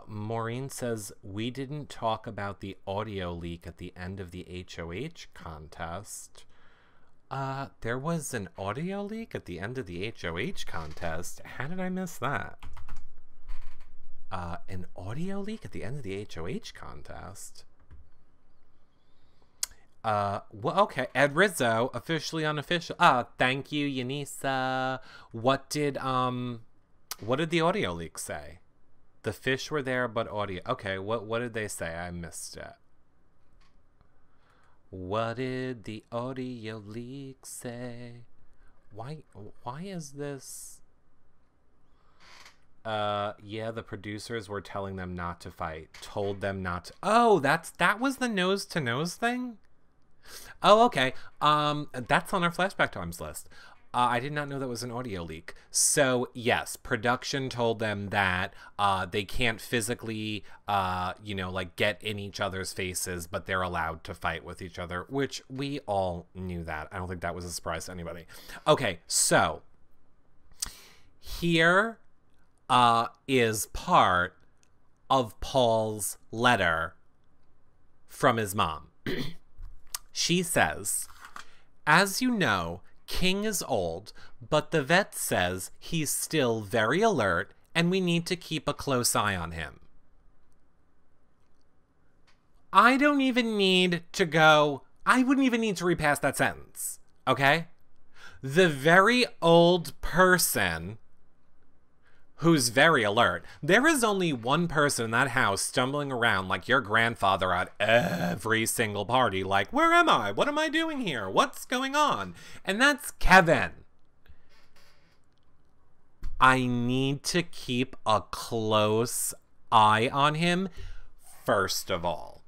Maureen says, we didn't talk about the audio leak at the end of the HOH contest. There was an audio leak at the end of the HOH contest. How did I miss that? An audio leak at the end of the HOH contest? Well, okay. Ed Rizzo, officially unofficial. Thank you, Yanisa. What did the audio leak say? The fish were there, but audio. Okay, what did they say? I missed it. What did the audio leak say? Why is this? Yeah, the producers were telling them not to fight. Told them not to. Oh, that was the nose to nose thing? Oh, okay. That's on our Flashback Times list. I did not know that was an audio leak. So, yes, production told them that they can't physically, like get in each other's faces, but they're allowed to fight with each other, which we all knew that. I don't think that was a surprise to anybody. Okay, so here is part of Paul's letter from his mom. She says, as you know, King is old, but the vet says he's still very alert and we need to keep a close eye on him. I don't even need to go, I wouldn't even need to repass that sentence, okay? The very old person who's very alert. There is only one person in that house stumbling around like your grandfather at every single party, like, where am I? What am I doing here? What's going on? And that's Kevin. I need to keep a close eye on him, first of all.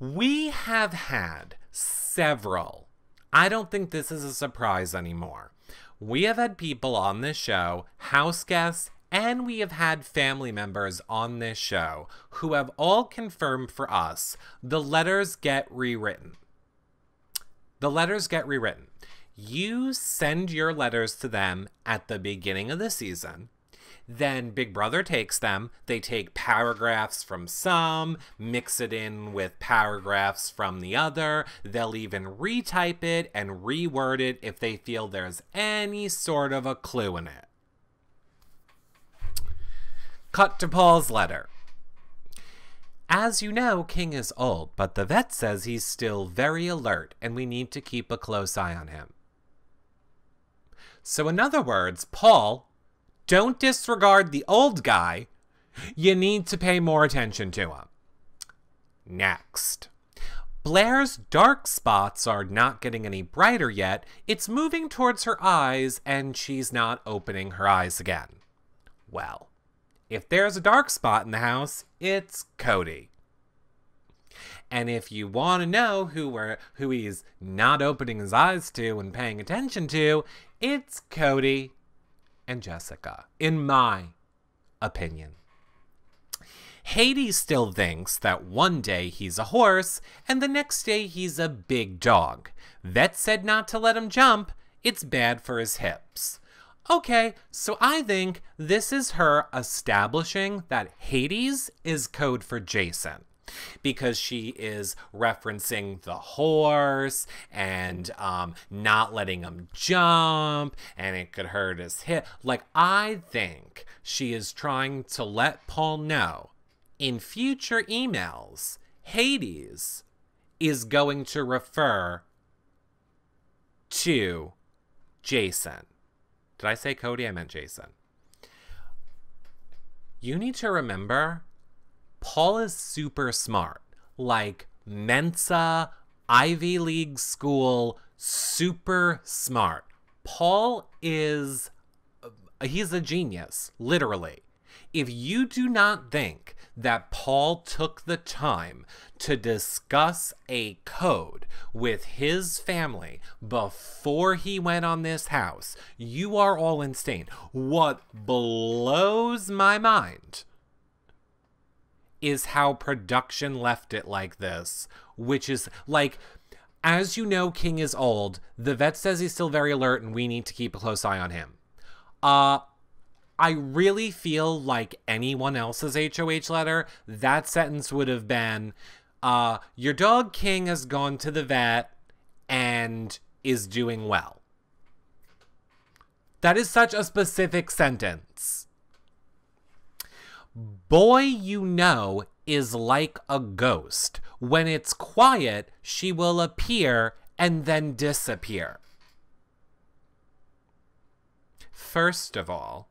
We have had several, I don't think this is a surprise anymore. We have had people on this show, house guests, and we have had family members on this show who have all confirmed for us the letters get rewritten. The letters get rewritten. You send your letters to them at the beginning of the season. Then Big Brother takes them. They take paragraphs from some, mix it in with paragraphs from the other. They'll even retype it and reword it if they feel there's any sort of a clue in it. Cut to Paul's letter. As you know, King is old, but the vet says he's still very alert and we need to keep a close eye on him. So in other words, Paul, don't disregard the old guy. You need to pay more attention to him. Next. Blair's dark spots are not getting any brighter yet. It's moving towards her eyes and she's not opening her eyes again. Well, if there's a dark spot in the house, it's Cody. And if you want to know who he's not opening his eyes to and paying attention to, it's Cody and Jessica, in my opinion. Hades still thinks that one day he's a horse and the next day he's a big dog. Vet said not to let him jump. It's bad for his hips. Okay, so I think this is her establishing that Hades is code for Jason. Because she is referencing the horse and not letting him jump and it could hurt his hip. Like, I think she is trying to let Paul know in future emails, Hades is going to refer to Jason. Did I say Cody? I meant Jason. You need to remember, Paul is super smart. Like Mensa, Ivy League school, super smart. Paul is, he's a genius, literally. If you do not think that Paul took the time to discuss a code with his family before he went on this house, you are all insane. What blows my mind is how production left it like this, which is like, as you know, King is old. The vet says he's still very alert and we need to keep a close eye on him. I really feel like anyone else's HOH letter, that sentence would have been, your dog King has gone to the vet and is doing well. That is such a specific sentence. Boy you know is like a ghost. When it's quiet, she will appear and then disappear. First of all,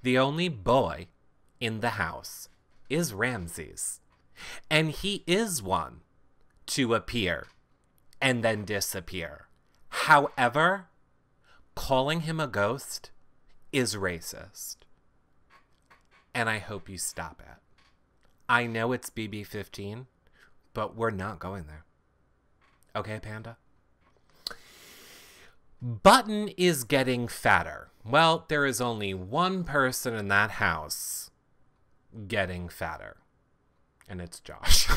the only boy in the house is Ramses. And he is one to appear and then disappear. However, calling him a ghost is racist. And I hope you stop it. I know it's BB15, but we're not going there. Okay, Panda? Button is getting fatter. Well, there is only one person in that house getting fatter. And it's Josh.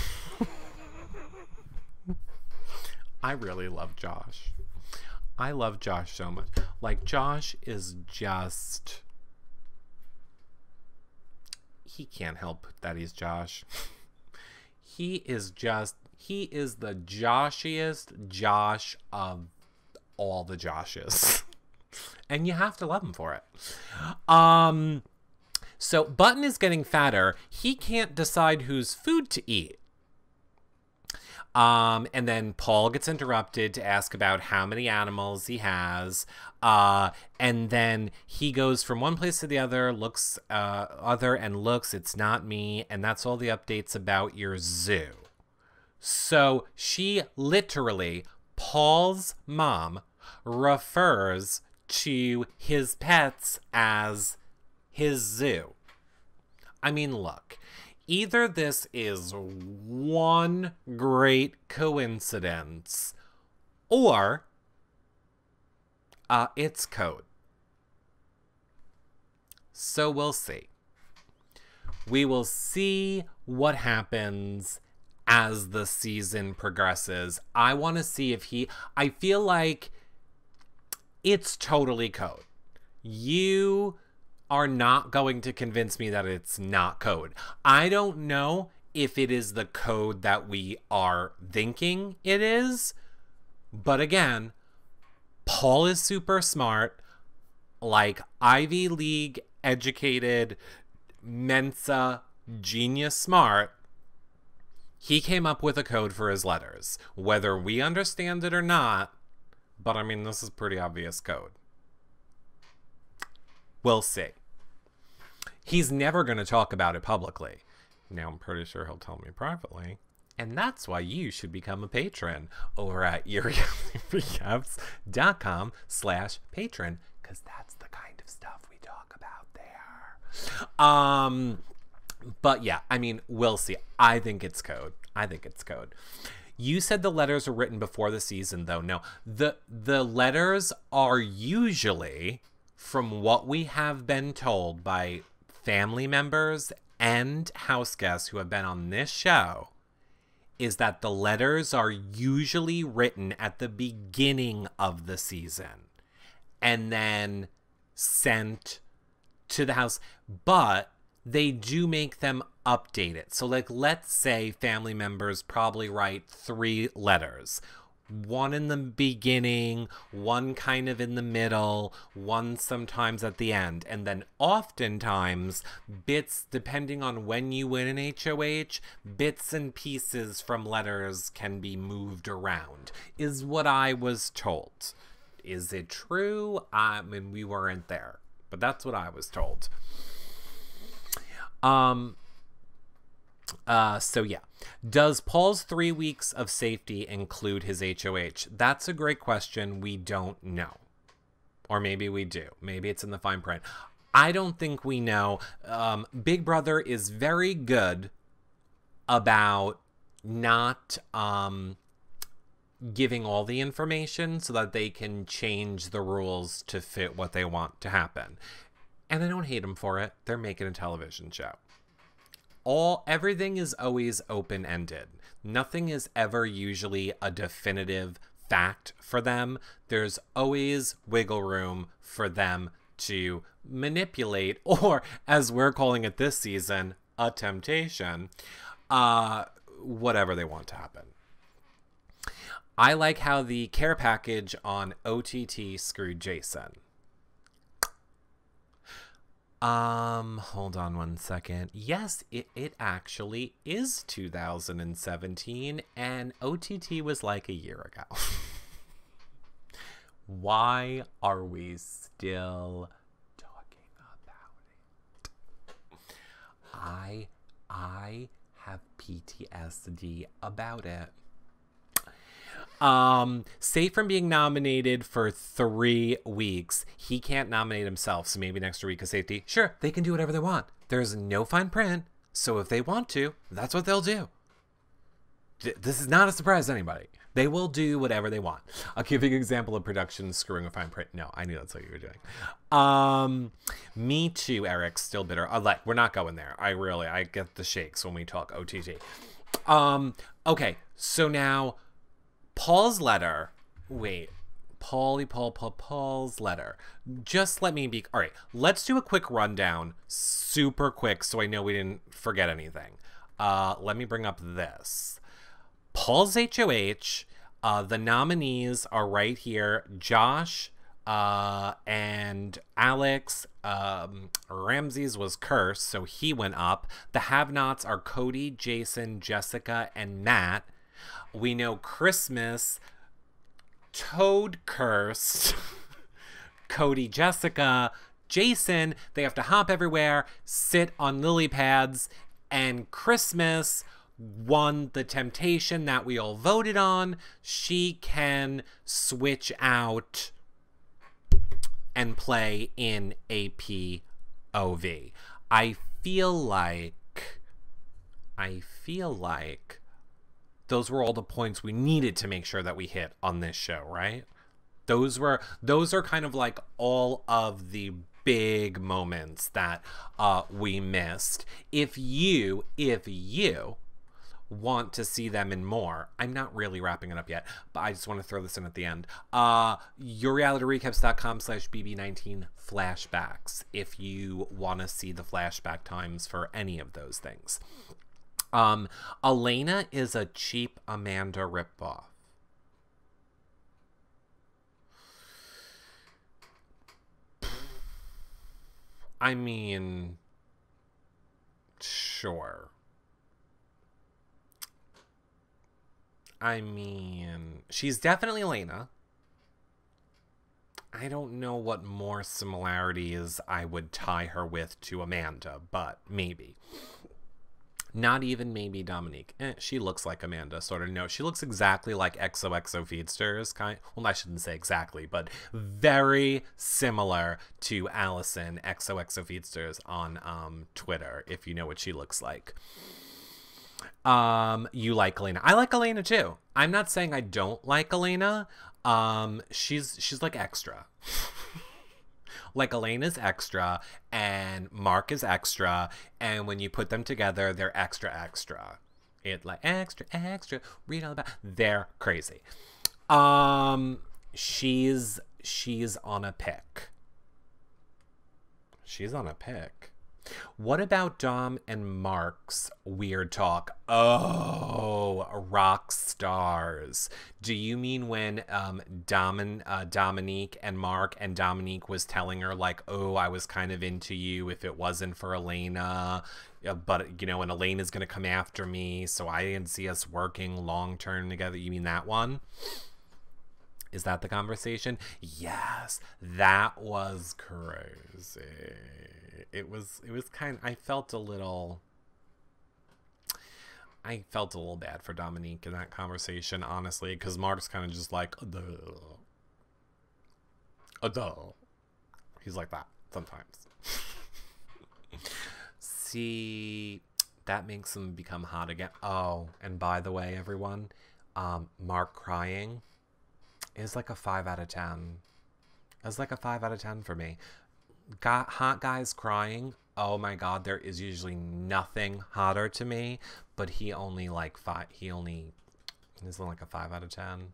I really love Josh. I love Josh so much. Like, Josh is just... He can't help that he's Josh. He is the Joshiest Josh of all the Joshes. And you have to love him for it. So Button is getting fatter. He can't decide whose food to eat. And then Paul gets interrupted to ask about how many animals he has. And then he goes from one place to the other, looks, it's not me. And that's all the updates about your zoo. So she literally, Paul's mom, refers to his pets as his zoo. I mean, look. Either this is one great coincidence, or it's code. So we'll see. We will see what happens as the season progresses. I want to see if I feel like it's totally code. You are not going to convince me that it's not code. I don't know if it is the code that we are thinking it is, but again, Paul is super smart, like Ivy League educated, Mensa genius smart. He came up with a code for his letters, whether we understand it or not, but I mean, this is pretty obvious code. We'll see. He's never going to talk about it publicly. Now, I'm pretty sure he'll tell me privately. And that's why you should become a patron over at YourRealityRecaps.com/patron, because that's the kind of stuff we talk about there. But yeah, I mean, we'll see. I think it's code. You said the letters are written before the season, though. No, the letters are usually, from what we have been told by family members and house guests who have been on this show, is that the letters are usually written at the beginning of the season and then sent to the house, but they do make them updated. So, like, let's say family members probably write 3 letters. One in the beginning, one kind of in the middle, one sometimes at the end. And then oftentimes, bits, depending on when you win an HOH, bits and pieces from letters can be moved around, is what I was told. Is it true? I mean, we weren't there, but that's what I was told. So yeah. Does Paul's 3 weeks of safety include his HOH? That's a great question. We don't know. Or maybe we do. Maybe it's in the fine print. I don't think we know. Big Brother is very good about not giving all the information so that they can change the rules to fit what they want to happen. And I don't hate them for it. They're making a television show. Everything is always open-ended. Nothing is ever usually a definitive fact for them. There's always wiggle room for them to manipulate, or as we're calling it this season, a temptation, whatever they want to happen. I like how the care package on OTT screwed Jason. Hold on one second. Yes, it actually is 2017, and OTT was like a year ago. Why are we still talking about it? I have PTSD about it. Safe from being nominated for 3 weeks. He can't nominate himself, so maybe next week of safety. Sure, they can do whatever they want. There's no fine print, so if they want to, that's what they'll do. This is not a surprise to anybody. They will do whatever they want. I'll give you an example of production screwing a fine print. No, I knew that's what you were doing. Me too, Eric. Still bitter. We're not going there. I get the shakes when we talk OTT. Okay, so now Paul's letter. Wait, Paul's letter. Just let me be. All right, let's do a quick rundown, super quick, so I know we didn't forget anything. Let me bring up this. Paul's HOH. The nominees are right here. Josh and Alex. Ramses was cursed, so he went up. The have-nots are Cody, Jason, Jessica, and Matt. We know Christmas, Toad cursed. Cody, Jessica, Jason, they have to hop everywhere, sit on lily pads, and Christmas won the temptation that we all voted on. She can switch out and play in a POV. I feel like those were all the points we needed to make sure that we hit on this show, right? Those are kind of like all of the big moments that we missed. If you want to see them in more, I'm not really wrapping it up yet, but I just want to throw this in at the end. YourRealityRecaps.com/BB19 flashbacks if you want to see the flashback times for any of those things. Elena is a cheap Amanda ripoff. I mean, sure. I mean, she's definitely Elena. I don't know what more similarities I would tie her with to Amanda, but maybe. Not even maybe Dominique. She looks like Amanda, sort of. No, she looks exactly like XOXO Feedsters. Well, I shouldn't say exactly, but very similar to Allison, XOXO Feedsters on Twitter, if you know what she looks like. You like Elena. I like Elena too. I'm not saying I don't like Elena. She's like extra. Like Elena's extra and Mark is extra, and when you put them together, they're extra. It like extra. Read all about. They're crazy. She's on a pick. She's on a pick. What about Dom and Mark's weird talk? Oh, rock stars. Do you mean when Dominique and Mark, and Dominique was telling her like, oh, I was kind of into you if it wasn't for Elena, but you know, and Elena's gonna come after me, so I didn't see us working long term together. You mean that one? Is that the conversation? Yes, that was crazy. It was kind of, I felt a little bad for Dominique in that conversation, honestly, because Mark's kind of just like, he's like that sometimes. See, that makes him become hot again. Oh, and by the way, everyone, Mark crying is like a 5 out of 10. It's like a 5 out of 10 for me. Hot guys crying, oh my god, there is usually nothing hotter to me, but he only like 5, he's like a 5 out of 10.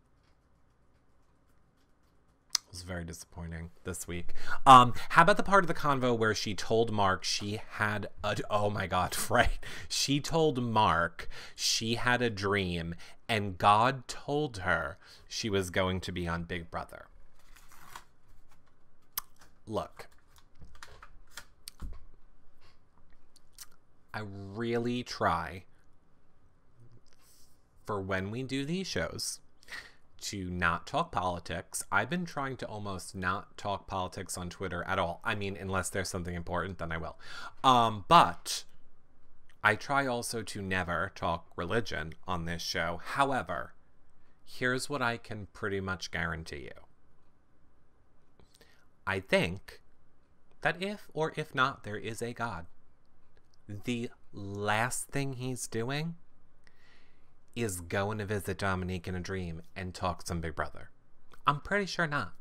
was very disappointing this week. How about the part of the convo where she told Mark she had a, oh my God, right. She told Mark she had a dream and God told her she was going to be on Big Brother. Look, I really try for when we do these shows to not talk politics. I've been trying to almost not talk politics on Twitter at all. I mean, unless there's something important, then I will. But I try also to never talk religion on this show. However, here's what I can pretty much guarantee you. I think that if or if not there is a God, the last thing he's doing is going to visit Dominique in a dream and talk some Big Brother. I'm pretty sure not.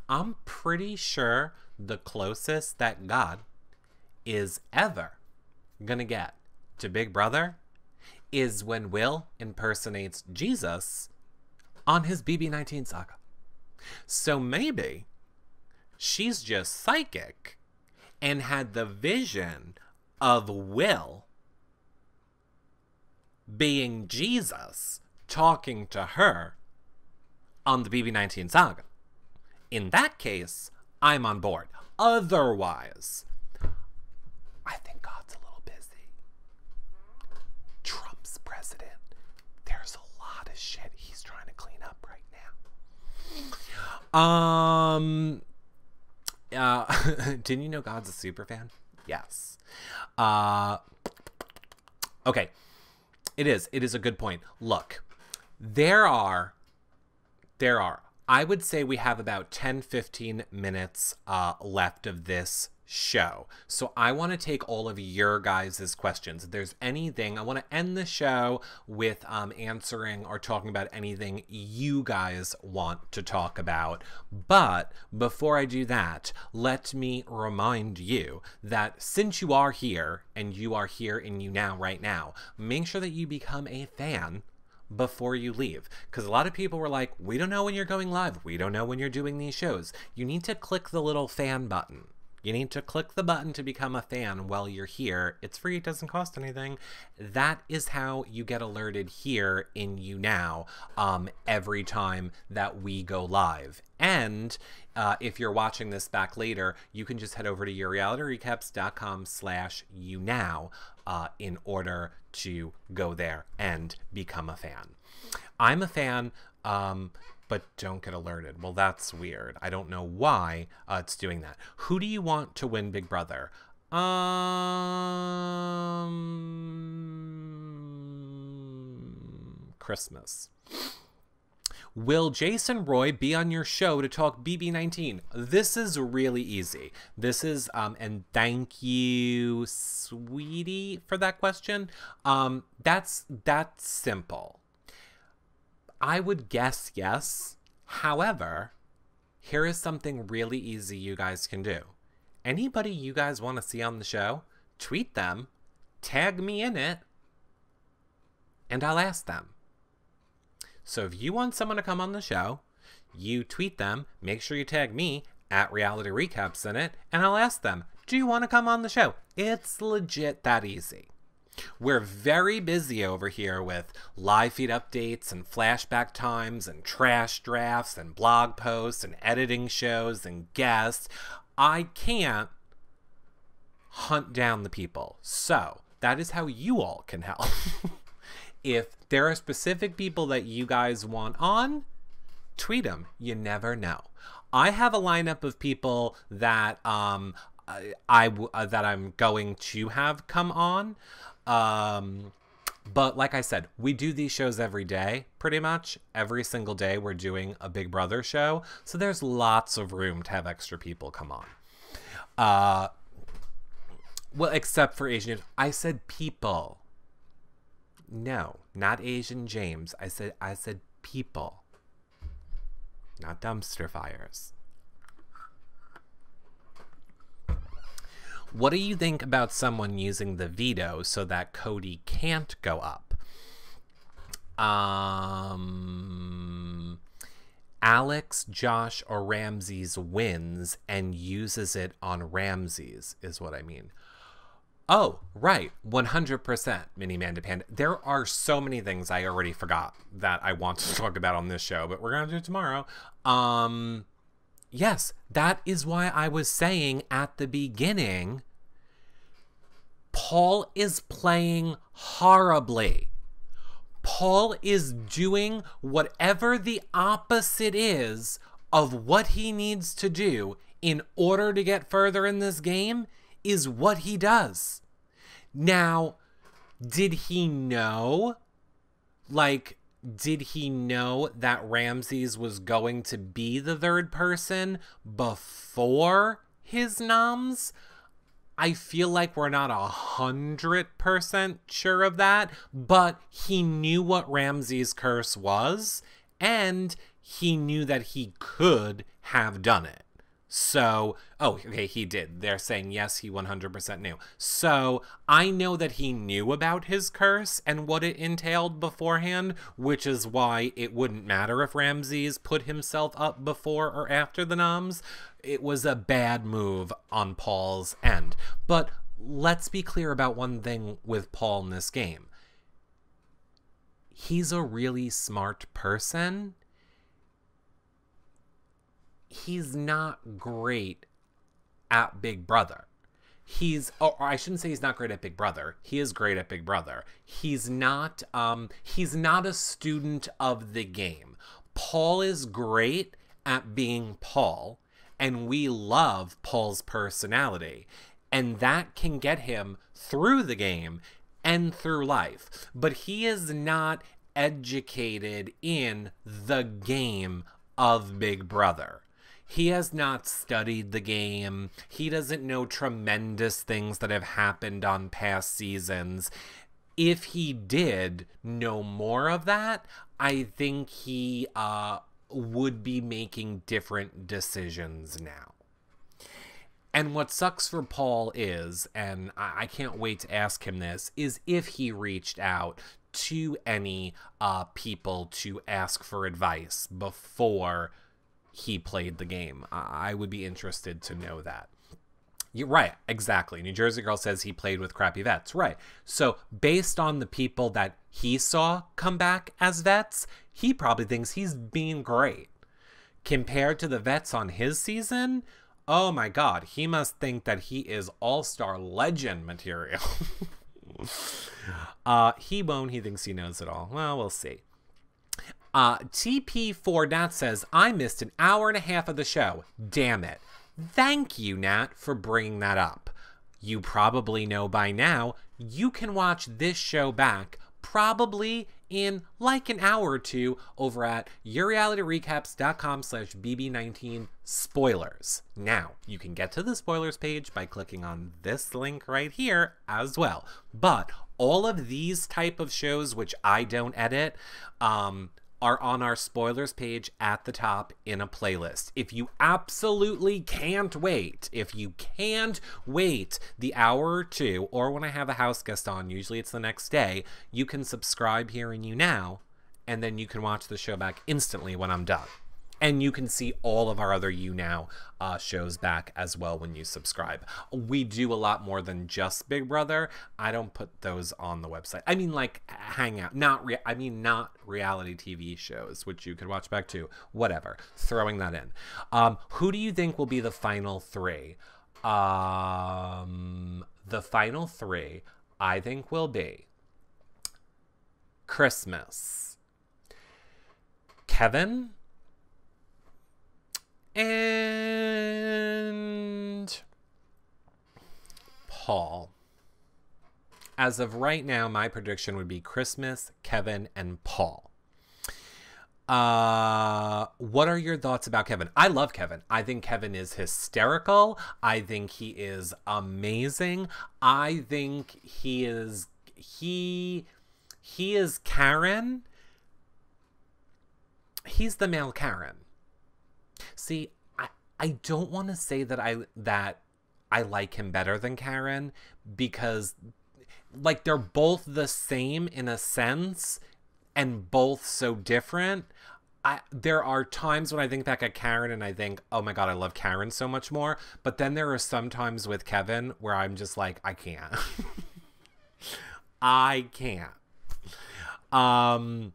I'm pretty sure the closest that God is ever gonna get to Big Brother is when Will impersonates Jesus on his BB19 saga. So maybe she's just psychic and had the vision of Will being Jesus talking to her on the BB19 saga. In that case, I'm on board. Otherwise, I think God's a little busy. Trump's president. There's a lot of shit he's trying to clean up right now. Didn't you know God's a super fan? Yes. Okay. It is a good point. Look, there are, I would say we have about 10-15 minutes left of this show. So I want to take all of your guys' questions. If there's anything, I want to end the show with answering or talking about anything you guys want to talk about. But before I do that, let me remind you that since you are here and you are here in YouNow right now, make sure that you become a fan before you leave, because a lot of people were like, we don't know when you're going live, we don't know when you're doing these shows. You need to click the little fan button. You need to click the button to become a fan while you're here. It's free, it doesn't cost anything. That is how you get alerted here in YouNow every time that we go live. And if you're watching this back later, you can just head over to yourrealityrecaps.com/YouNow in order to go there and become a fan. I'm a fan, but don't get alerted. Well, that's weird. I don't know why it's doing that. Who do you want to win Big Brother? Christmas. Will Jason Roy be on your show to talk BB19? This is really easy. This is, and thank you, sweetie, for that question. That's simple. I would guess yes. However, here is something really easy you guys can do. Anybody you guys want to see on the show, tweet them, tag me in it, and I'll ask them. So if you want someone to come on the show, you tweet them, make sure you tag me at Reality Recaps in it, and I'll ask them, do you want to come on the show? It's legit that easy. We're very busy over here with live feed updates and flashback times and trash drafts and blog posts and editing shows and guests. I can't hunt down the people. So that is how you all can help. If there are specific people that you guys want on, tweet them. You never know. I have a lineup of people that that I'm going to have come on. But like I said, we do these shows every day, pretty much. Every single day we're doing a Big Brother show. So there's lots of room to have extra people come on. Well, except for Asian. I said people. No, not Asian James. I said people. Not dumpster fires. What do you think about someone using the veto so that Cody can't go up? Alex, Josh, or Ramses wins and uses it on Ramses, is what I mean. Oh, right. 100%, Mini Manda Panda. There are so many things I already forgot that I want to talk about on this show, but we're going to do it tomorrow. Yes, that is why I was saying at the beginning, Paul is playing horribly. Paul is doing whatever the opposite is of what he needs to do in order to get further in this game is what he does. Now, did he know? Like, did he know that Ramses was going to be the third person before his noms? I feel like we're not 100% sure of that, but he knew what Ramses' curse was, and he knew that he could have done it. So, oh, okay, he did. They're saying, yes, he 100% knew. So, I know that he knew about his curse and what it entailed beforehand, which is why it wouldn't matter if Ramses put himself up before or after the noms. It was a bad move on Paul's end. But let's be clear about one thing with Paul in this game. He's a really smart person. He's not great at Big Brother. Or I shouldn't say he's not great at Big Brother. He is great at Big Brother. He's not a student of the game. Paul is great at being Paul, and we love Paul's personality, and that can get him through the game and through life. But he is not educated in the game of Big Brother. He has not studied the game. He doesn't know tremendous things that have happened on past seasons. If he did know more of that, I think he would be making different decisions now. And what sucks for Paul is, and I can't wait to ask him this, is if he reached out to any people to ask for advice before he played the game. I would be interested to know that. You're right, exactly. New Jersey Girl says he played with crappy vets. Right. So based on the people that he saw come back as vets, he probably thinks he's being great. Compared to the vets on his season, oh my God, he must think that he is all-star legend material. He won't. He thinks he knows it all. Well, we'll see. TP4 Nat says, I missed an hour and a half of the show. Damn it. Thank you, Nat, for bringing that up. You probably know by now, you can watch this show back probably in like an hour or two over at yourrealityrecaps.com/bb19 spoilers. Now, you can get to the spoilers page by clicking on this link right here as well. But all of these type of shows, which I don't edit, are on our spoilers page at the top in a playlist. If you absolutely can't wait, the hour or two, or when I have a house guest on, usually it's the next day, you can subscribe here in YouNow, and then you can watch the show back instantly when I'm done. And you can see all of our other YouNow shows back as well when you subscribe. We do a lot more than just Big Brother. I don't put those on the website. I mean, like Hangout, not reality TV shows, which you could watch back too. Whatever. Throwing that in. Who do you think will be the final three? The final three, I think, will be Christmas, Kevin, and Paul. As of right now, my prediction would be Christmas, Kevin, and Paul. What are your thoughts about Kevin? I love Kevin. I think Kevin is hysterical. I think he is amazing. I think he is Karen. He's the male Karen. See, I don't want to say that I like him better than Karen, because like they're both the same in a sense and both so different. there are times when I think back at Karen and I think, oh my God, I love Karen so much more. But then there are some times with Kevin where I'm just like, I can't. I can't. I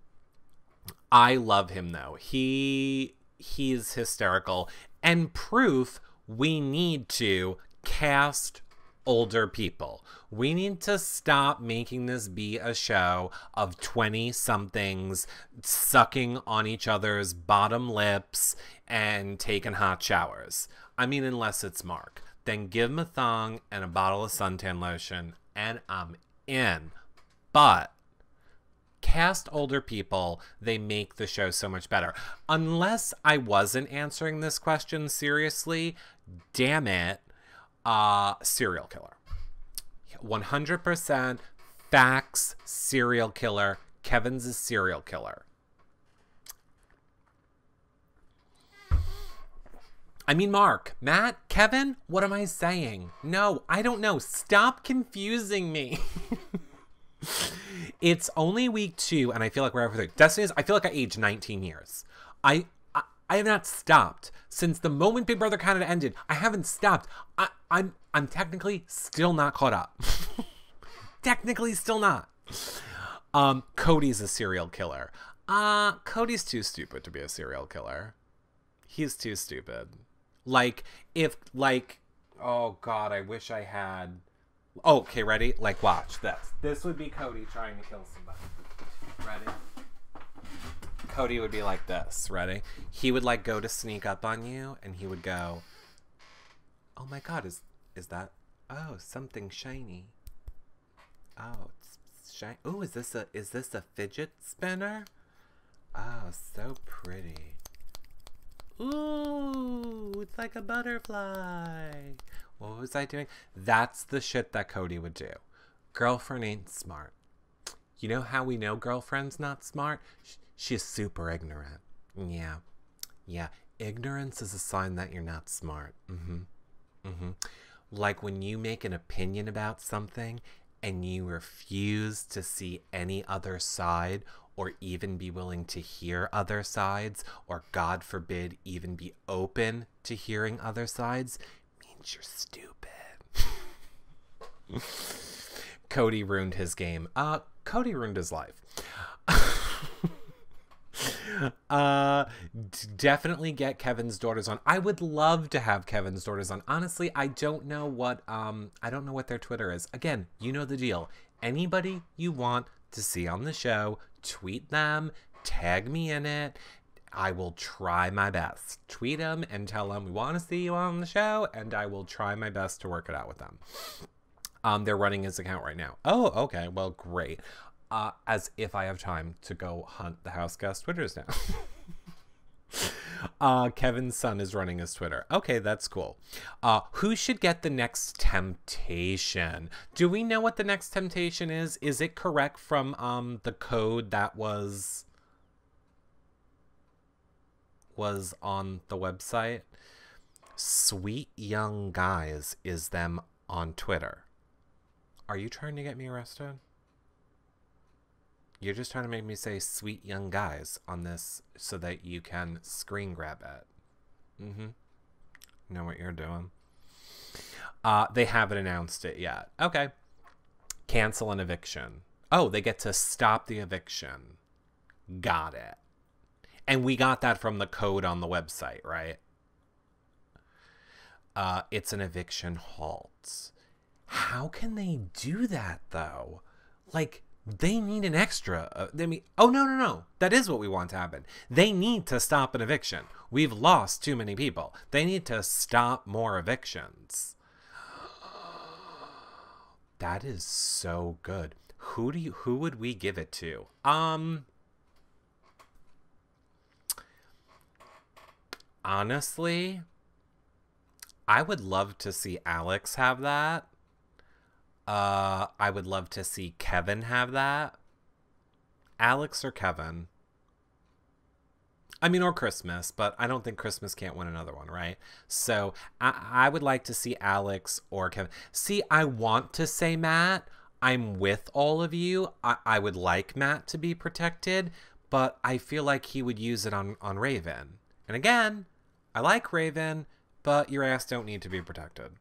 love him though. He's hysterical. And proof, we need to cast older people. We need to stop making this be a show of 20-somethings sucking on each other's bottom lips and taking hot showers. I mean, unless it's Mark. Then give him a thong and a bottle of suntan lotion and I'm in. But cast older people, they make the show so much better. Unless I wasn't answering this question seriously, damn it, serial killer. 100% facts, serial killer. Kevin's a serial killer. I mean, Mark, Matt, Kevin, what am I saying? No, I don't know. Stop confusing me. It's only week 2, and I feel like we're over there. Destiny's, I feel like I aged 19 years. I have not stopped since the moment Big Brother Canada ended. I haven't stopped. I'm technically still not caught up. Technically still not. Cody's a serial killer. Cody's too stupid to be a serial killer. He's too stupid. Oh God, I wish I had. Oh, okay, ready? Like, watch this. This would be Cody trying to kill somebody. Ready? Cody would be like this. Ready? He would like go to sneak up on you, and he would go, "Oh my God, is that? Oh, something shiny. Oh, it's shiny. Oh, is this a fidget spinner? Oh, so pretty. Ooh, it's like a butterfly." What was I doing? That's the shit that Cody would do. Girlfriend ain't smart. You know how we know girlfriend's not smart? She's super ignorant. Yeah. Yeah. Ignorance is a sign that you're not smart. Like when you make an opinion about something and you refuse to see any other side or even be willing to hear other sides, or God forbid, even be open to hearing other sides, means you're stupid. Cody ruined his game. Cody ruined his life. Definitely get Kevin's daughters on. I would love to have Kevin's daughters on. Honestly, I don't know what their Twitter is. Again, you know the deal. Anybody you want to see on the show, tweet them, tag me in it. I will try my best. Tweet them and tell them we want to see you on the show, and I will try my best to work it out with them. They're running his account right now. Oh, okay. Well, great. As if I have time to go hunt the house guest Twitters now. Kevin's son is running his Twitter. Okay, that's cool. Who should get the next temptation? Do we know what the next temptation is? Is it correct from the code that was on the website? Sweet Young Guys is them on Twitter. Are you trying to get me arrested? You're just trying to make me say Sweet Young Guys on this so that you can screen grab it. Know what you're doing. They haven't announced it yet. Okay. Cancel an eviction. Oh, they get to stop the eviction. Got it. And we got that from the code on the website, right? It's an eviction halt. How can they do that, though? Like, they need an extra. Oh, no. That is what we want to happen. They need to stop an eviction. We've lost too many people. They need to stop more evictions. That is so good. Who would we give it to? Honestly, I would love to see Alex have that. I would love to see Kevin have that. Alex or Kevin. I mean, or Christmas, but I don't think Christmas can't win another one, right? So I would like to see Alex or Kevin. See, I want to say Matt. I'm with all of you. I would like Matt to be protected, but I feel like he would use it on Raven. And again, I like Raven, but your ass don't need to be protected.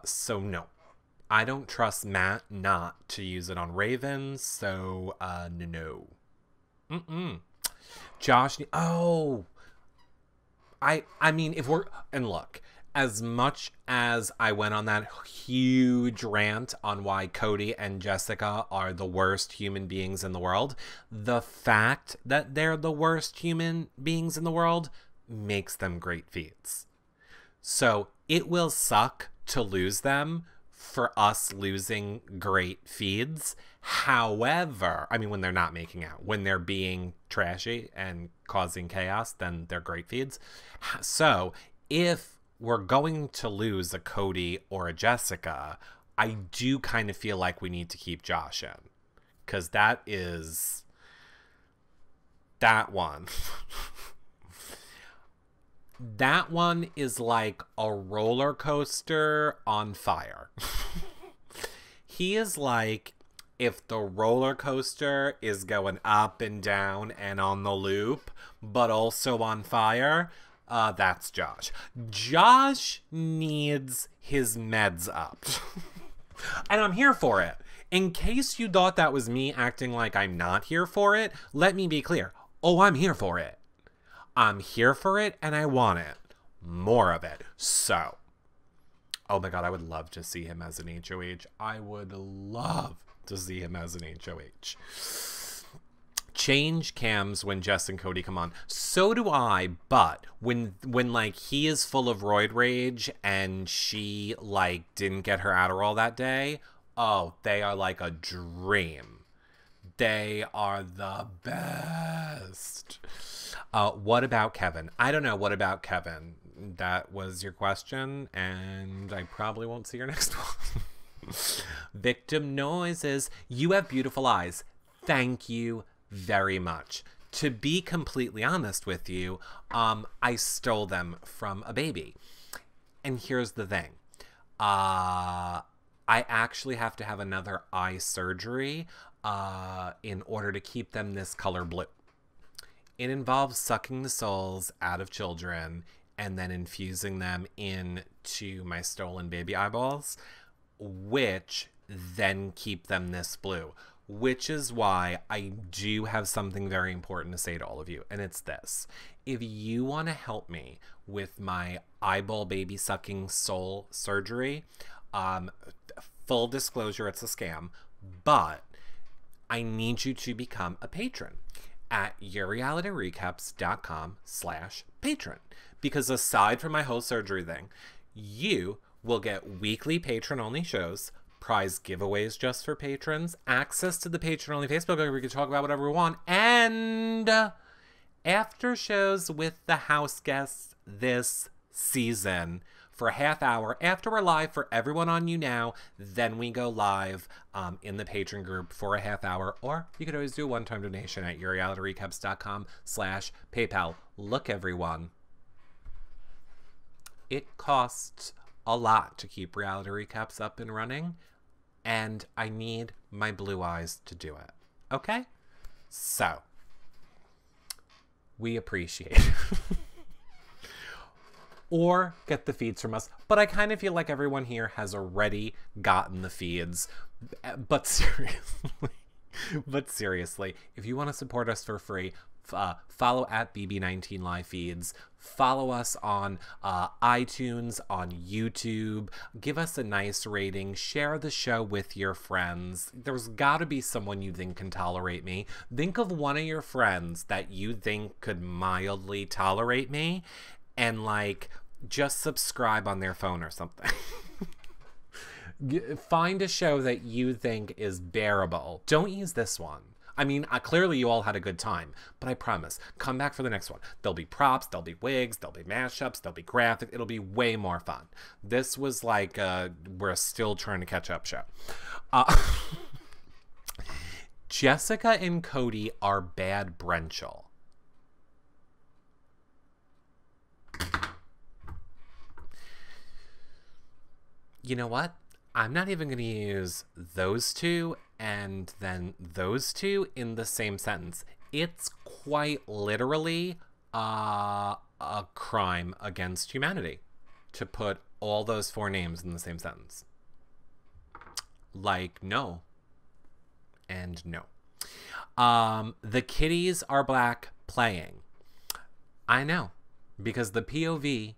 So no. I don't trust Matt not to use it on Raven, so no. Josh, oh, I mean, if we're, and look, as much as I went on that huge rant on why Cody and Jessica are the worst human beings in the world, the fact that they're the worst human beings in the world makes them great feats. So it will suck to lose them for us losing great feeds. However, I mean, when they're not making out, when they're being trashy and causing chaos, then they're great feeds. So if we're going to lose a Cody or a Jessica, I do kind of feel like we need to keep Josh in. Because that is that one. That one is like a roller coaster on fire. He is like if the roller coaster is going up and down and on the loop, but also on fire. That's Josh. Josh needs his meds up. And I'm here for it. In case you thought that was me acting like I'm not here for it, let me be clear. Oh, I'm here for it. I'm here for it and I want it. More of it. So, oh my God, I would love to see him as an HOH. I would love to see him as an HOH. Change cams when Jess and Cody come on. So do I, but when like he is full of roid rage and she like didn't get her Adderall that day, oh, they are like a dream. They are the best. What about Kevin? I don't know. What about Kevin? That was your question, and I probably won't see your next one. Victim noises. You have beautiful eyes. Thank you very much. To be completely honest with you, I stole them from a baby. And here's the thing. I actually have to have another eye surgery in order to keep them this color blue. It involves sucking the souls out of children and then infusing them into my stolen baby eyeballs, which then keep them this blue. Which is why I do have something very important to say to all of you, and it's this. If you want to help me with my eyeball baby sucking soul surgery, full disclosure, it's a scam, but I need you to become a patron at yourrealityrecaps.com/patron. Because aside from my whole surgery thing, you will get weekly patron-only shows, prize giveaways just for patrons, access to the patron-only Facebook group where we can talk about whatever we want, and after shows with the house guests this season for a half hour after we're live for everyone on You Now. Then we go live in the patron group for a half hour, or you could always do a one-time donation at yourrealityrecaps.com/PayPal. Look, everyone, it costs a lot to keep Reality Recaps up and running, and I need my blue eyes to do it. Okay? So, we appreciate it. Or get the feeds from us. But I kind of feel like everyone here has already gotten the feeds. But seriously, if you want to support us for free, follow at BB19 Live Feeds. Follow us on iTunes, on YouTube. Give us a nice rating. Share the show with your friends. There's got to be someone you think can tolerate me. Think of one of your friends that you think could mildly tolerate me, and like just subscribe on their phone or something. Find a show that you think is bearable. Don't use this one. I mean, clearly you all had a good time, but I promise, come back for the next one. There'll be props, there'll be wigs, there'll be mashups, there'll be graphics. It'll be way more fun. This was like we're still trying to catch up show. Jessica and Cody are bad Brenchel. You know what? I'm not even going to use those two and then those two in the same sentence. It's quite literally a crime against humanity to put all those 4 names in the same sentence. Like, no. And no. The kitties are black playing. I know, because the POV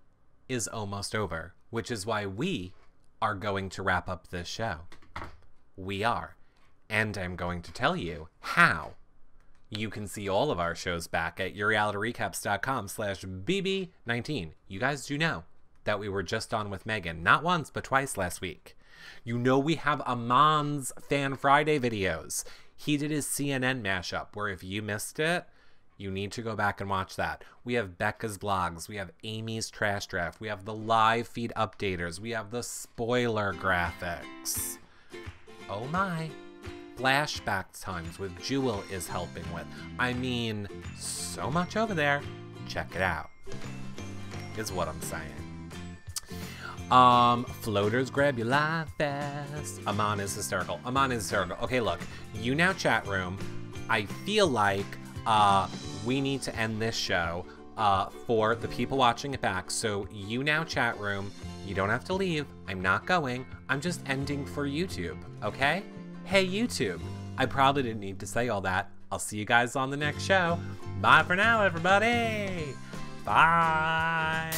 is almost over, which is why we are going to wrap up this show. We are. And I'm going to tell you how you can see all of our shows back at yourrealityrecaps.com/bb19. You guys do know that we were just on with Megan, not once, but twice last week. You know we have Amon's Fan Friday videos. He did his CNN mashup, where if you missed it, you need to go back and watch that. We have Becca's blogs. We have Amy's trash draft. We have the live feed updaters. We have the spoiler graphics. Oh my. Flashback times with Jewel is helping with. I mean, so much over there. Check it out, is what I'm saying. Floaters grab your live fast. Amon is hysterical. Amon is hysterical. Okay, look, you now chat room. I feel like we need to end this show for the people watching it back. So you now chat room. You don't have to leave. I'm not going. I'm just ending for YouTube, okay? Hey, YouTube. I probably didn't need to say all that. I'll see you guys on the next show. Bye for now, everybody. Bye.